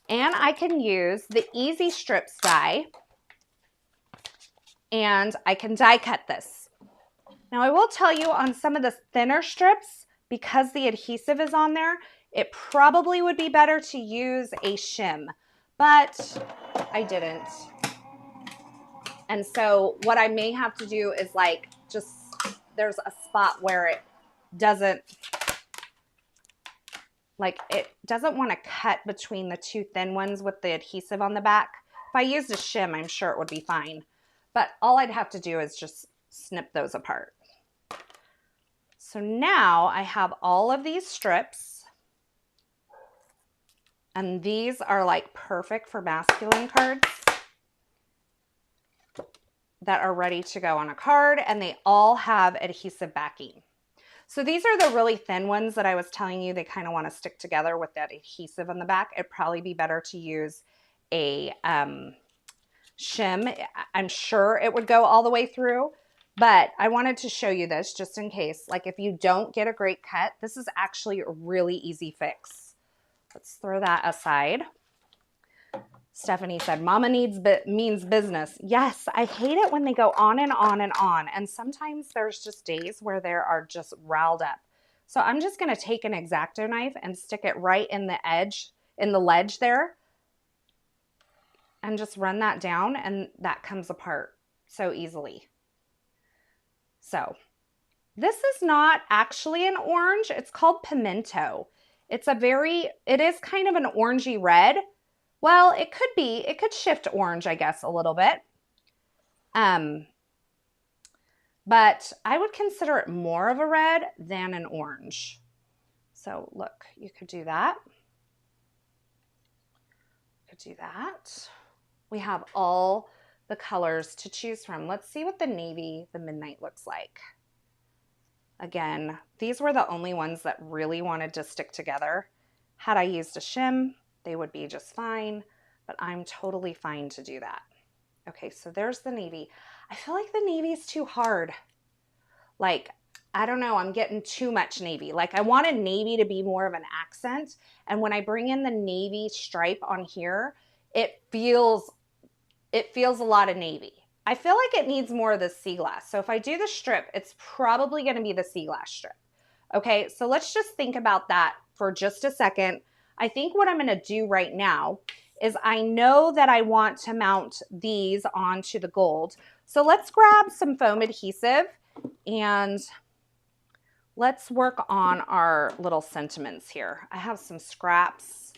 and I can use the Easy Strips die and I can die cut this. Now I will tell you on some of the thinner strips, because the adhesive is on there, it probably would be better to use a shim, but I didn't. And so what I may have to do is like just, there's a spot where it doesn't, like it doesn't want to cut between the two thin ones with the adhesive on the back. If I used a shim, I'm sure it would be fine. But all I'd have to do is just snip those apart. So now I have all of these strips. And these are like perfect for masculine cards that are ready to go on a card, and they all have adhesive backing. So these are the really thin ones that I was telling you, they kind of want to stick together with that adhesive on the back. It'd probably be better to use a shim. I'm sure it would go all the way through, but I wanted to show you this just in case. Like if you don't get a great cut, this is actually a really easy fix. Let's throw that aside. Stephanie said, Mama means business. Yes, I hate it when they go on and on and on. And sometimes there's just days where they are just riled up. So I'm just going to take an X-Acto knife and stick it right in the edge, in the ledge there. And just run that down and that comes apart so easily. So this is not actually an orange. It's called Pimento. It is kind of an orangey red. Well, it could be. It could shift orange, I guess, a little bit. But I would consider it more of a red than an orange. So look, you could do that. You could do that. We have all the colors to choose from. Let's see what the navy, the midnight looks like. Again, these were the only ones that really wanted to stick together. Had I used a shim, they would be just fine, but I'm totally fine to do that. Okay, so there's the navy. I feel like the navy is too hard. Like, I don't know, I'm getting too much navy. Like I wanted navy to be more of an accent. And when I bring in the navy stripe on here, it feels a lot of navy. I feel like it needs more of the sea glass. So if I do the strip, it's probably gonna be the sea glass strip. Okay, so let's just think about that for just a second. I think what I'm going to do right now is I know that I want to mount these onto the gold. So let's grab some foam adhesive and let's work on our little sentiments here. I have some scraps.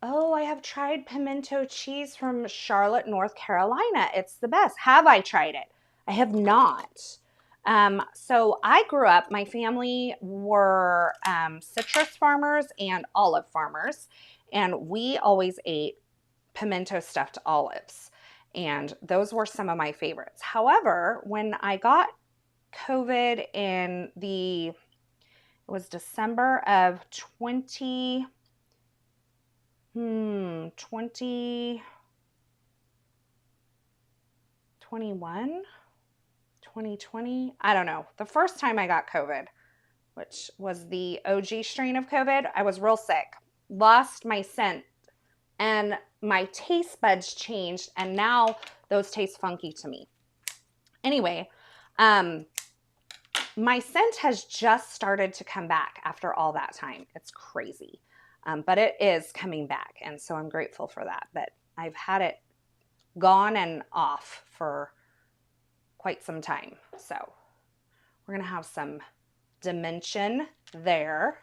Oh, I have tried pimento cheese from Charlotte, North Carolina. It's the best. Have I tried it? I have not. So I grew up, my family were citrus farmers and olive farmers, and we always ate pimento stuffed olives, and those were some of my favorites. However, when I got COVID in it was December of 2021, 2020, I don't know. The first time I got COVID, which was the OG strain of COVID, I was real sick, lost my scent, and my taste buds changed, and now those taste funky to me. Anyway, my scent has just started to come back after all that time. It's crazy, but it is coming back, and so I'm grateful for that. But I've had it gone and off for quite some time. So we're gonna have some dimension there.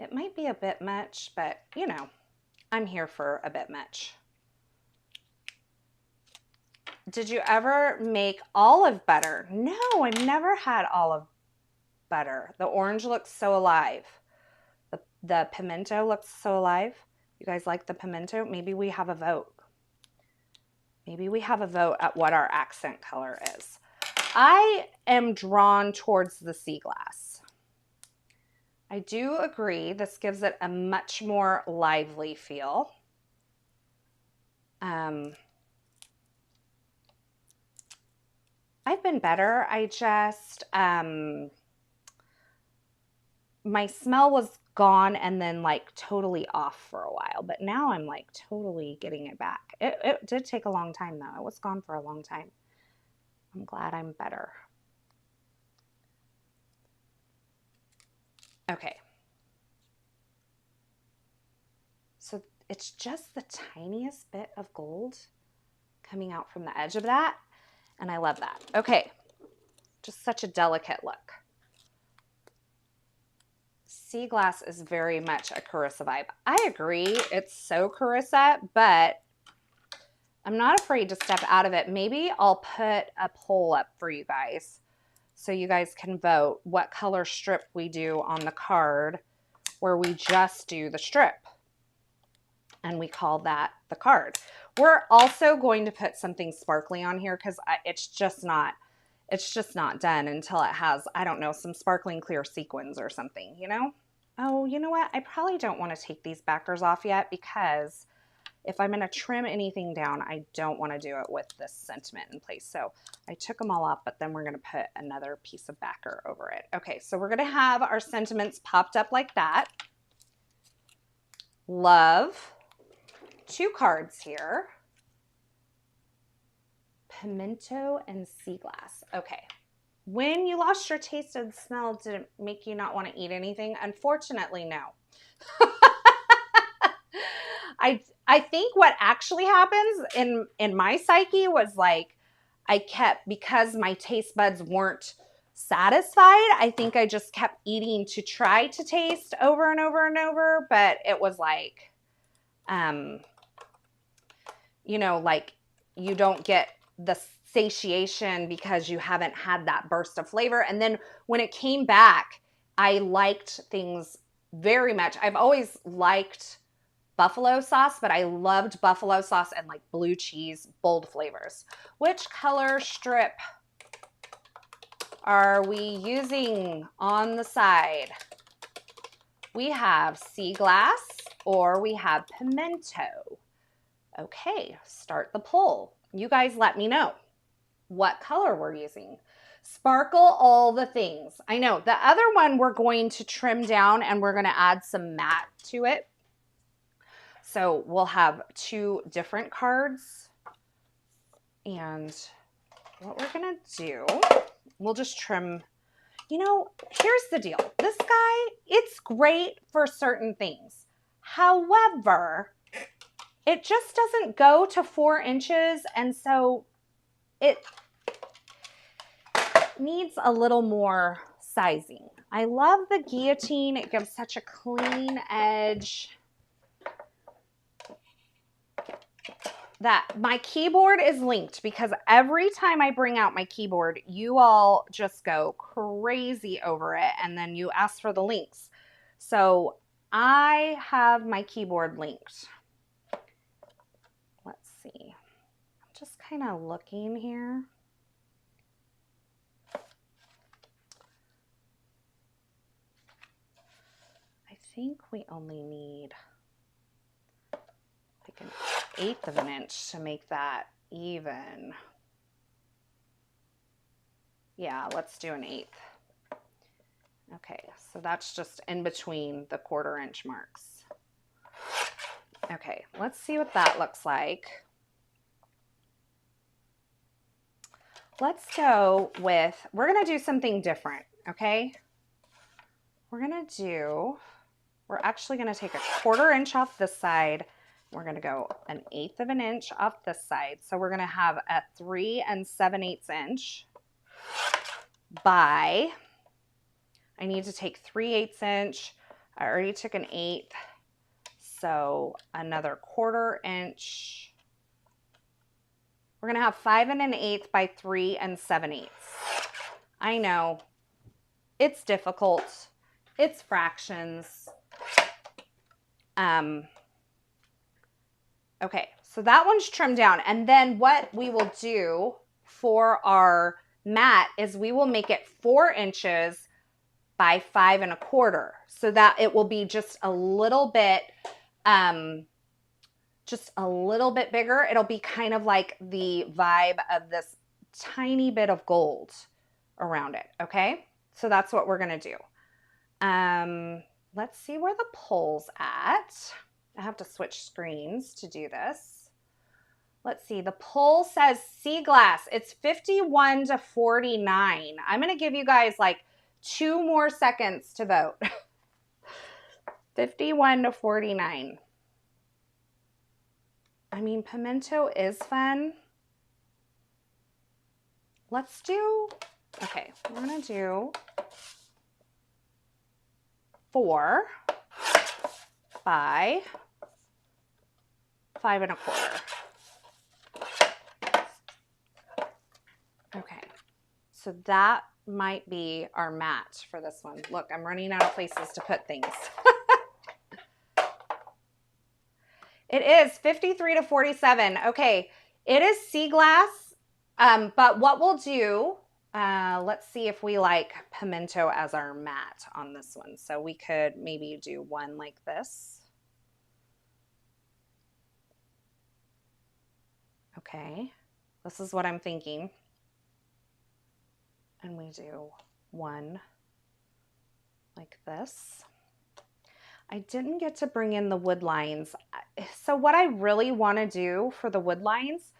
It might be a bit much, but you know, I'm here for a bit much. Did you ever make olive butter? No, I've never had olive butter. The orange looks so alive. The pimento looks so alive. You guys like the pimento? Maybe we have a vote. Maybe we have a vote at what our accent color is. I am drawn towards the sea glass. I do agree this gives it a much more lively feel. I've been better. I just, my smell was gone and then like totally off for a while, but now I'm like totally getting it back. It did take a long time though. It was gone for a long time. I'm glad I'm better. Okay. So it's just the tiniest bit of gold coming out from the edge of that. And I love that. Okay. Just such a delicate look. Sea glass is very much a Carissa vibe. I agree. It's so Carissa, but I'm not afraid to step out of it. Maybe I'll put a poll up for you guys so you guys can vote what color strip we do on the card, where we just do the strip and we call that the card. We're also going to put something sparkly on here because it's just not done until it has, I don't know, some sparkling clear sequins or something, you know? Oh, you know what? I probably don't want to take these backers off yet because if I'm going to trim anything down, I don't want to do it with this sentiment in place. So I took them all off, but then we're going to put another piece of backer over it. Okay, so we're going to have our sentiments popped up like that. Love. 2 cards here. Pimento and sea glass. Okay. When you lost your taste and smell, did it make you not want to eat anything? Unfortunately, no. I think what actually happens in my psyche was like because my taste buds weren't satisfied, I think I just kept eating to try to taste over and over and over, but it was like, you know, like you don't get the satiation because you haven't had that burst of flavor. And then when it came back, I liked things very much. I've always liked buffalo sauce, but I loved buffalo sauce and like blue cheese, bold flavors. Which color strip are we using on the side? We have sea glass or we have pimento. Okay, start the poll. You guys let me know what color we're using. Sparkle all the things. I know the other one we're going to trim down and we're going to add some matte to it. So we'll have 2 different cards. And what we're going to do, we'll just trim. You know, here's the deal. This guy, it's great for certain things. However, it just doesn't go to 4 inches. And so it needs a little more sizing. I love the guillotine. It gives such a clean edge. That my keyboard is linked because every time I bring out my keyboard, you all just go crazy over it and then you ask for the links. So I have my keyboard linked. Let's see. I'm just kind of looking here. I think we only need like an 1/8 of an inch to make that even. Yeah, let's do an 1/8. Okay, so that's just in between the 1/4 inch marks. Okay, let's see what that looks like. Let's go with, we're gonna do something different, okay? We're actually gonna take a 1/4 inch off this side. We're going to go an 1/8 of an inch off this side. So we're going to have a 3 7/8 inch by, I need to take 3/8 inch. I already took an 1/8. So another 1/4 inch. We're going to have 5 1/8 by 3 7/8. I know it's difficult. It's fractions. Okay, so that one's trimmed down. And then what we will do for our mat is we will make it 4 inches by 5 1/4 so that it will be just a little bit just a little bit bigger, it'll be kind of like the vibe of this tiny bit of gold around it, okay? So that's what we're gonna do. Let's see where the pole's at. I have to switch screens to do this. Let's see, the poll says sea glass. It's 51 to 49. I'm gonna give you guys like 2 more seconds to vote. 51 to 49. I mean, pimento is fun. Let's do, okay, we're gonna do 4 by 5 1/4. Okay, so that might be our match for this one. Look, I'm running out of places to put things. It is 53 to 47. Okay, it is sea glass, but what we'll do, let's see if we like pimento as our mat on this one. So we could maybe do one like this. Okay, this is what I'm thinking. And we do one like this. I didn't get to bring in the wood lines. So what I really want to do for the wood lines,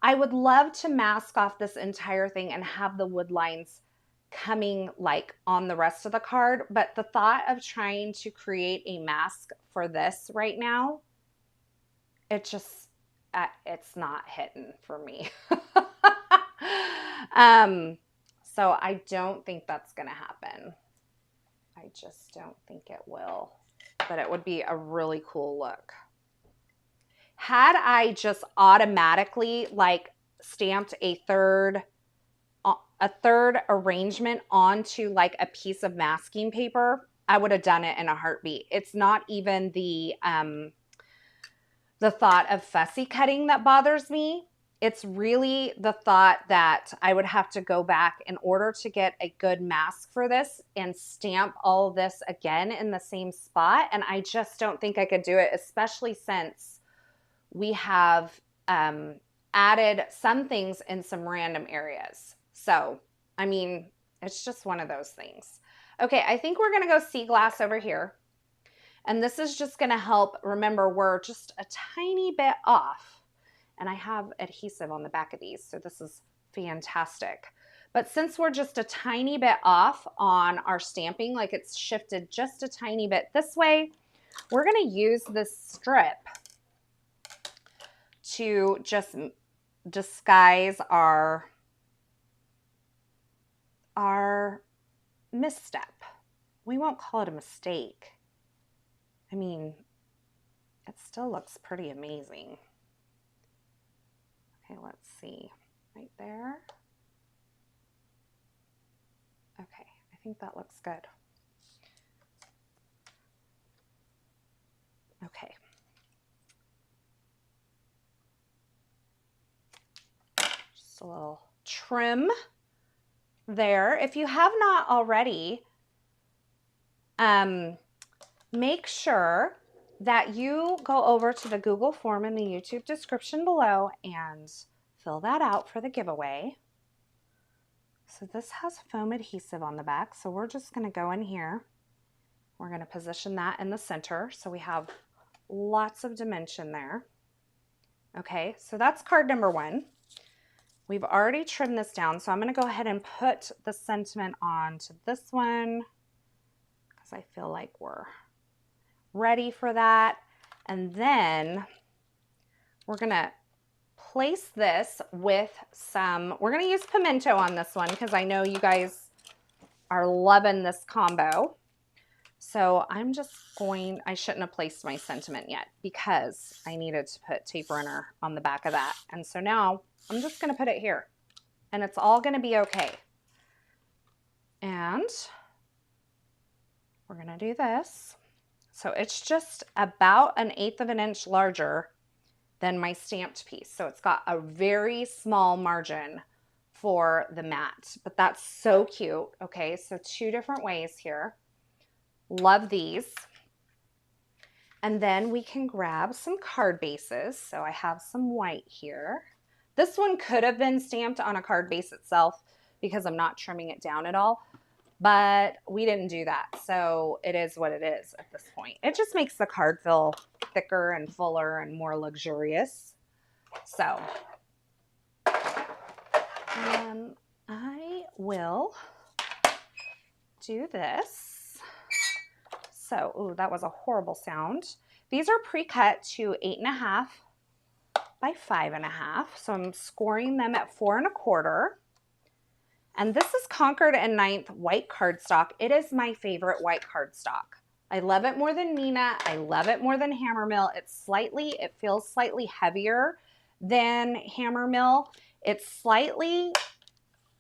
I would love to mask off this entire thing and have the wood lines coming like on the rest of the card. But the thought of trying to create a mask for this right now, it just, it's not hitting for me. So I don't think that's going to happen. I just don't think it will, but it would be a really cool look. Had I just automatically like stamped a third arrangement onto like a piece of masking paper, I would have done it in a heartbeat. It's not even the thought of fussy cutting that bothers me. It's really the thought that I would have to go back in order to get a good mask for this and stamp all of this again in the same spot. And I just don't think I could do it, especially since we have added some things in some random areas. So, I mean, it's just one of those things. Okay, I think we're gonna go sea glass over here. And this is just gonna help. Remember, we're just a tiny bit off. And I have adhesive on the back of these, so this is fantastic. But since we're just a tiny bit off on our stamping, like it's shifted just a tiny bit this way, we're gonna use this strip to just disguise our misstep. We won't call it a mistake. I mean, it still looks pretty amazing. Okay, let's see, right there. Okay, I think that looks good. Okay. Just a little trim there. If you have not already, make sure that you go over to the Google form in the YouTube description below and fill that out for the giveaway. So this has foam adhesive on the back, so we're just going to go in here. We're going to position that in the center so we have lots of dimension there. Okay, so that's card number 1. We've already trimmed this down, so I'm going to go ahead and put the sentiment on to this one because I feel like we're ready for that. And then we're gonna place this with some, we're gonna use pimento on this one because I know you guys are loving this combo. So I'm just going, I shouldn't have placed my sentiment yet because I needed to put tape runner on the back of that. And so now I'm just gonna put it here and it's all gonna be okay. And we're gonna do this. So it's just about 1/8 of an inch larger than my stamped piece. So it's got a very small margin for the mat, but that's so cute. Okay, so 2 different ways here. Love these. And then we can grab some card bases. So I have some white here. This one could have been stamped on a card base itself because I'm not trimming it down at all, but we didn't do that. So it is what it is at this point. It just makes the card feel thicker and fuller and more luxurious. So I will do this. So, ooh, that was a horrible sound. These are pre-cut to 8.5 by 5.5. So I'm scoring them at 4 1/4. And this is Concord and 9th white cardstock. It is my favorite white cardstock. I love it more than Nina. I love it more than Hammermill. It feels slightly heavier than Hammermill. It's slightly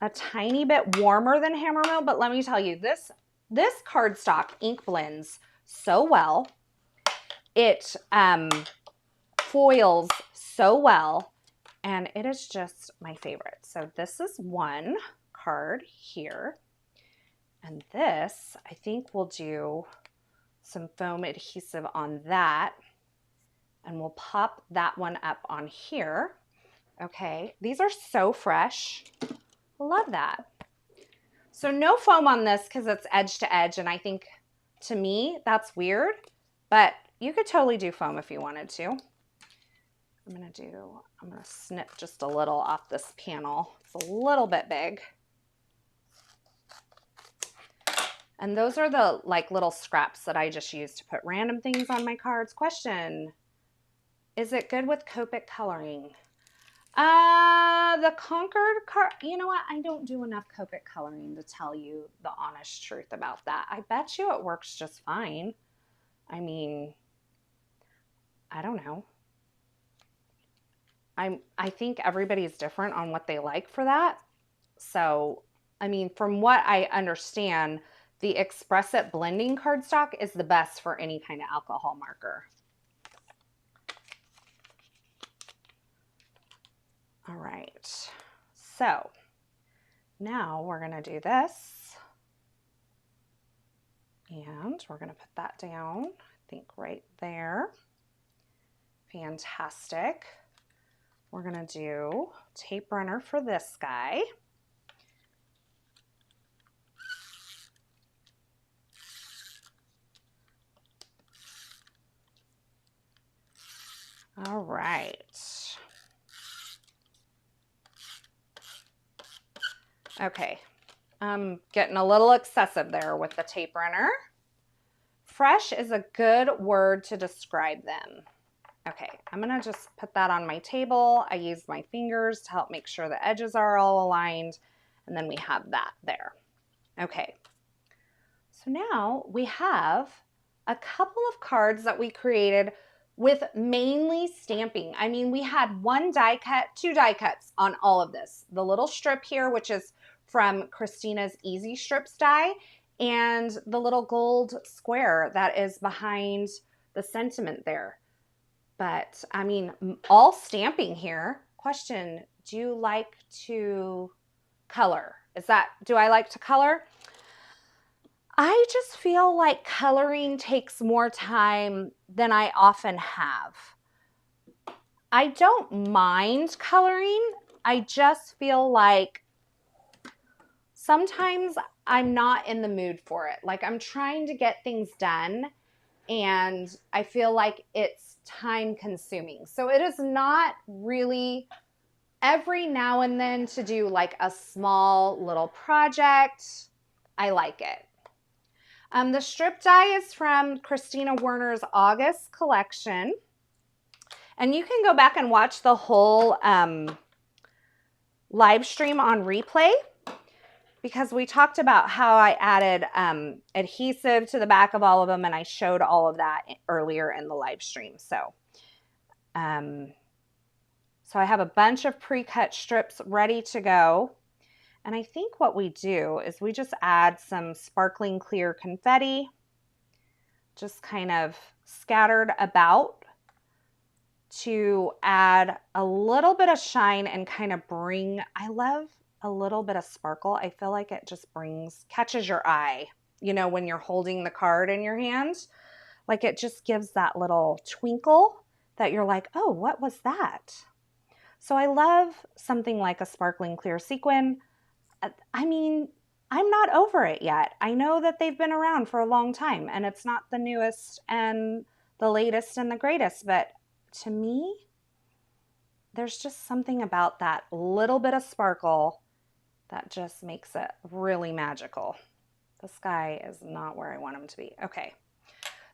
a tiny bit warmer than Hammermill, but let me tell you, this cardstock ink blends so well. It foils so well, and it is just my favorite. So this is one card here, and this, I think we'll do some foam adhesive on that, and we'll pop that one up on here. Okay, these are so fresh. Love that. So no foam on this because it's edge to edge, and I think to me that's weird, but you could totally do foam if you wanted to. I'm gonna snip just a little off this panel. It's a little bit big. And those are the like little scraps that I just use to put random things on my cards. Question, is it good with Copic coloring? The Concord card, you know what? I don't do enough Copic coloring to tell you the honest truth about that. I bet you it works just fine. I mean, I don't know. I think everybody's different on what they like for that. So, I mean, from what I understand, the Express It blending cardstock is the best for any kind of alcohol marker. All right, so now we're gonna do this, and we're gonna put that down, I think right there. Fantastic. We're gonna do tape runner for this guy. All right. Okay, I'm getting a little excessive there with the tape runner. Fresh is a good word to describe them. Okay, I'm gonna just put that on my table. I use my fingers to help make sure the edges are all aligned, and then we have that there. Okay, so now we have a couple of cards that we created with mainly stamping. I mean, we had one die cut, 2 die cuts on all of this. The little strip here, which is from Christina's Easy Strips die, and the little gold square that is behind the sentiment there. But I mean, all stamping here. Question, do you like to color? Do I like to color? I just feel like coloring takes more time than I often have. I don't mind coloring. I just feel like sometimes I'm not in the mood for it. Like I'm trying to get things done and I feel like it's time consuming. So it is not really every now and then to do like a small little project. I like it. The strip die is from Christina Werner's August collection. And you can go back and watch the whole live stream on replay because we talked about how I added adhesive to the back of all of them, and I showed all of that earlier in the live stream. So I have a bunch of pre-cut strips ready to go. And I think what we do is we just add some sparkling clear confetti, just kind of scattered about to add a little bit of shine and kind of bring, I love a little bit of sparkle. I feel like it just catches your eye, you know, when you're holding the card in your hand. Like it just gives that little twinkle that you're like, oh, what was that? So I love something like a sparkling clear sequin. I mean, I'm not over it yet. I know that they've been around for a long time and it's not the newest and the latest and the greatest, but to me, there's just something about that little bit of sparkle that just makes it really magical. The sky is not where I want them to be. Okay.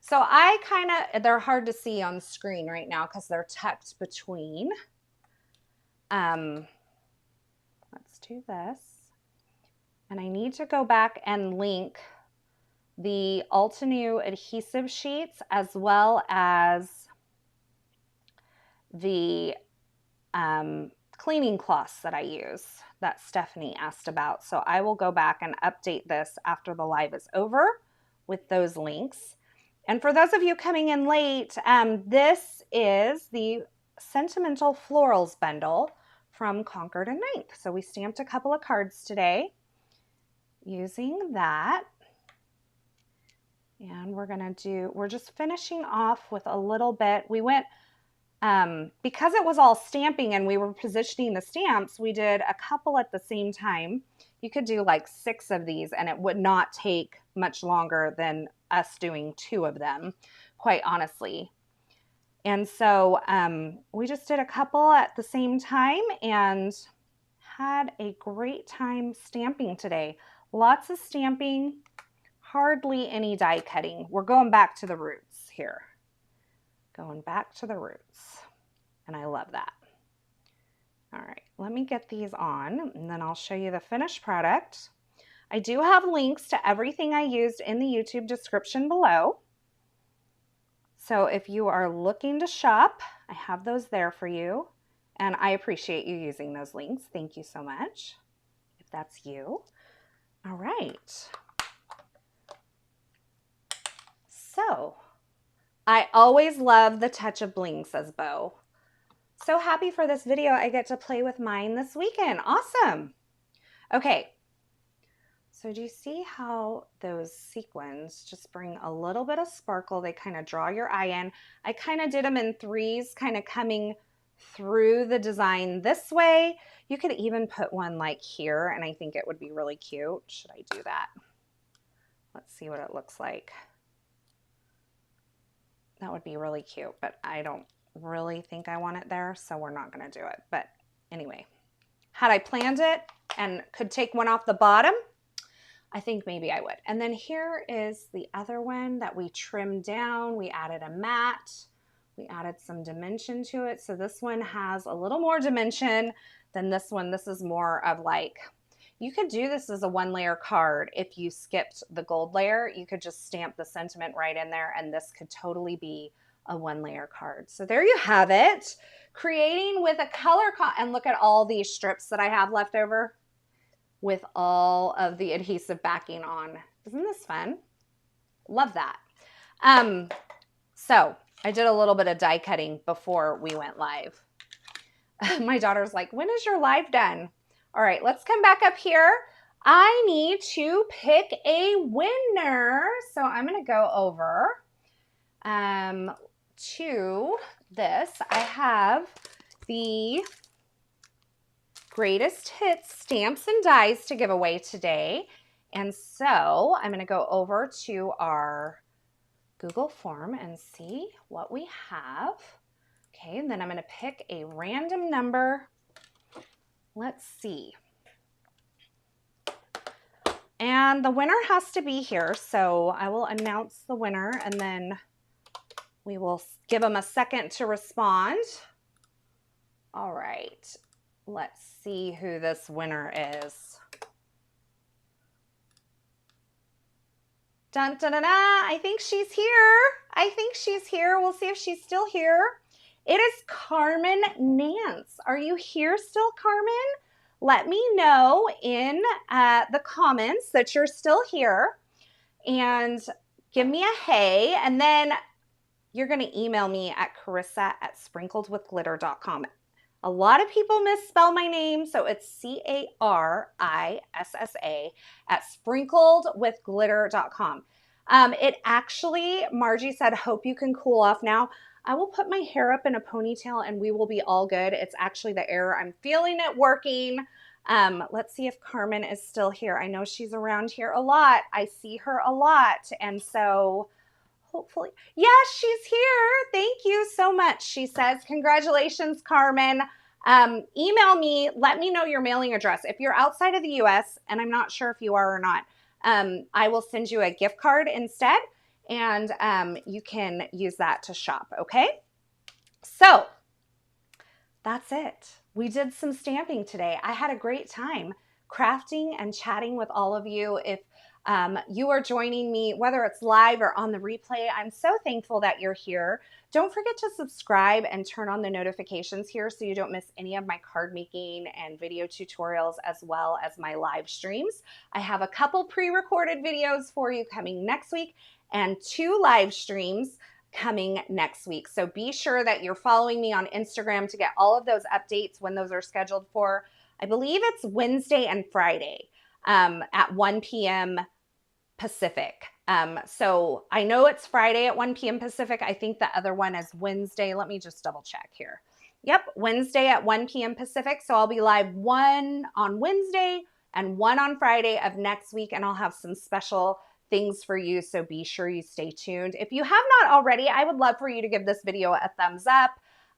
So they're hard to see on the screen right now because they're tucked between. Let's do this. And I need to go back and link the Altenew adhesive sheets as well as the cleaning cloths that I use that Stephanie asked about. So I will go back and update this after the live is over with those links. And for those of you coming in late, this is the Sentimental Florals bundle from Concord and 9th. So we stamped a couple of cards today using that. And we're just finishing off with a little bit. We went, because it was all stamping and we were positioning the stamps, we did a couple at the same time. You could do like 6 of these and it would not take much longer than us doing 2 of them, quite honestly. And so we just did a couple at the same time and had a great time stamping today. Lots of stamping, hardly any die cutting. We're going back to the roots here. Going back to the roots. And I love that. All right, let me get these on and then I'll show you the finished product. I do have links to everything I used in the YouTube description below. So if you are looking to shop, I have those there for you. And I appreciate you using those links. Thank you so much, if that's you. All right. So, I always love the touch of bling, says Bo. So happy for this video. I get to play with mine this weekend. Awesome. Okay. So do you see how those sequins just bring a little bit of sparkle? They kind of draw your eye in. I kind of did them in 3s, kind of coming through the design this way. You could even put one like here, and I think it would be really cute. Should I do that? Let's see what it looks like. That would be really cute, but I don't really think I want it there, so we're not going to do it. But anyway, had I planned it and could take one off the bottom, I think maybe I would. And then here is the other one that we trimmed down. We added a mat. We added some dimension to it. So this one has a little more dimension than this one. This is more of like, you could do this as a 1-layer card. If you skipped the gold layer, you could just stamp the sentiment right in there and this could totally be a 1-layer card. So there you have it. Creating with a color, and look at all these strips that I have left over with all of the adhesive backing on. Isn't this fun? Love that. So I did a little bit of die cutting before we went live. My daughter's like, when is your live done? All right, let's come back up here. I need to pick a winner. So I'm going to go over to this. I have the greatest hits stamps and dies to give away today. And so I'm going to go over to our Google form and see what we have. Okay, and then I'm going to pick a random number. Let's see. And the winner has to be here, so I will announce the winner and then we will give them a second to respond. All right, let's see who this winner is. Dun, dun, dun, dun. I think she's here. I think she's here. We'll see if she's still here. It is Carmen Nance. Are you here still, Carmen? Let me know in the comments that you're still here and give me a hey. And then you're going to email me at carissa@sprinkledwithglitter.com. A lot of people misspell my name, so it's Carissa at sprinkledwithglitter.com. It actually, Margie said, hope you can cool off now. I will put my hair up in a ponytail and we will be all good. It's actually the air. I'm feeling it working. Let's see if Carmen is still here. I know she's around here a lot. I see her a lot. And so hopefully, yes, she's here. Thank you so much. She says, congratulations, Carmen. Email me, let me know your mailing address. If you're outside of the US, and I'm not sure if you are or not, I will send you a gift card instead, and you can use that to shop, okay? So that's it. We did some stamping today. I had a great time crafting and chatting with all of you. If you are joining me, whether it's live or on the replay, I'm so thankful that you're here. Don't forget to subscribe and turn on the notifications here so you don't miss any of my card making and video tutorials, as well as my live streams. I have a couple pre-recorded videos for you coming next week and 2 live streams coming next week. So be sure that you're following me on Instagram to get all of those updates when those are scheduled for. I believe it's Wednesday and Friday at 1 p.m. Pacific. So I know it's Friday at 1 p.m. Pacific. I think the other one is Wednesday. Let me just double check here. Yep, Wednesday at 1 p.m. Pacific. So I'll be live 1 on Wednesday and 1 on Friday of next week, and I'll have some special things for you. So be sure you stay tuned. If you have not already, I would love for you to give this video a thumbs up.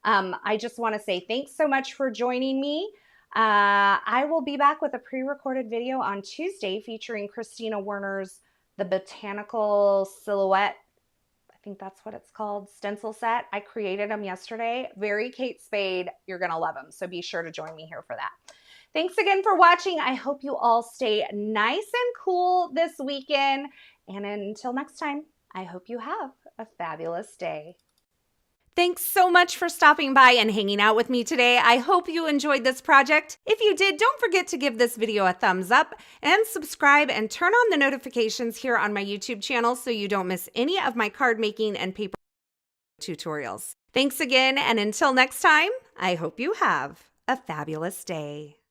I just want to say thanks so much for joining me. I will be back with a pre-recorded video on Tuesday featuring Christina Werner's The Botanical Silhouette, I think that's what it's called, stencil set. I created them yesterday. Very Kate Spade. You're going to love them. So be sure to join me here for that. Thanks again for watching. I hope you all stay nice and cool this weekend. And until next time, I hope you have a fabulous day. Thanks so much for stopping by and hanging out with me today. I hope you enjoyed this project. If you did, don't forget to give this video a thumbs up and subscribe and turn on the notifications here on my YouTube channel so you don't miss any of my card making and paper tutorials. Thanks again, and until next time, I hope you have a fabulous day.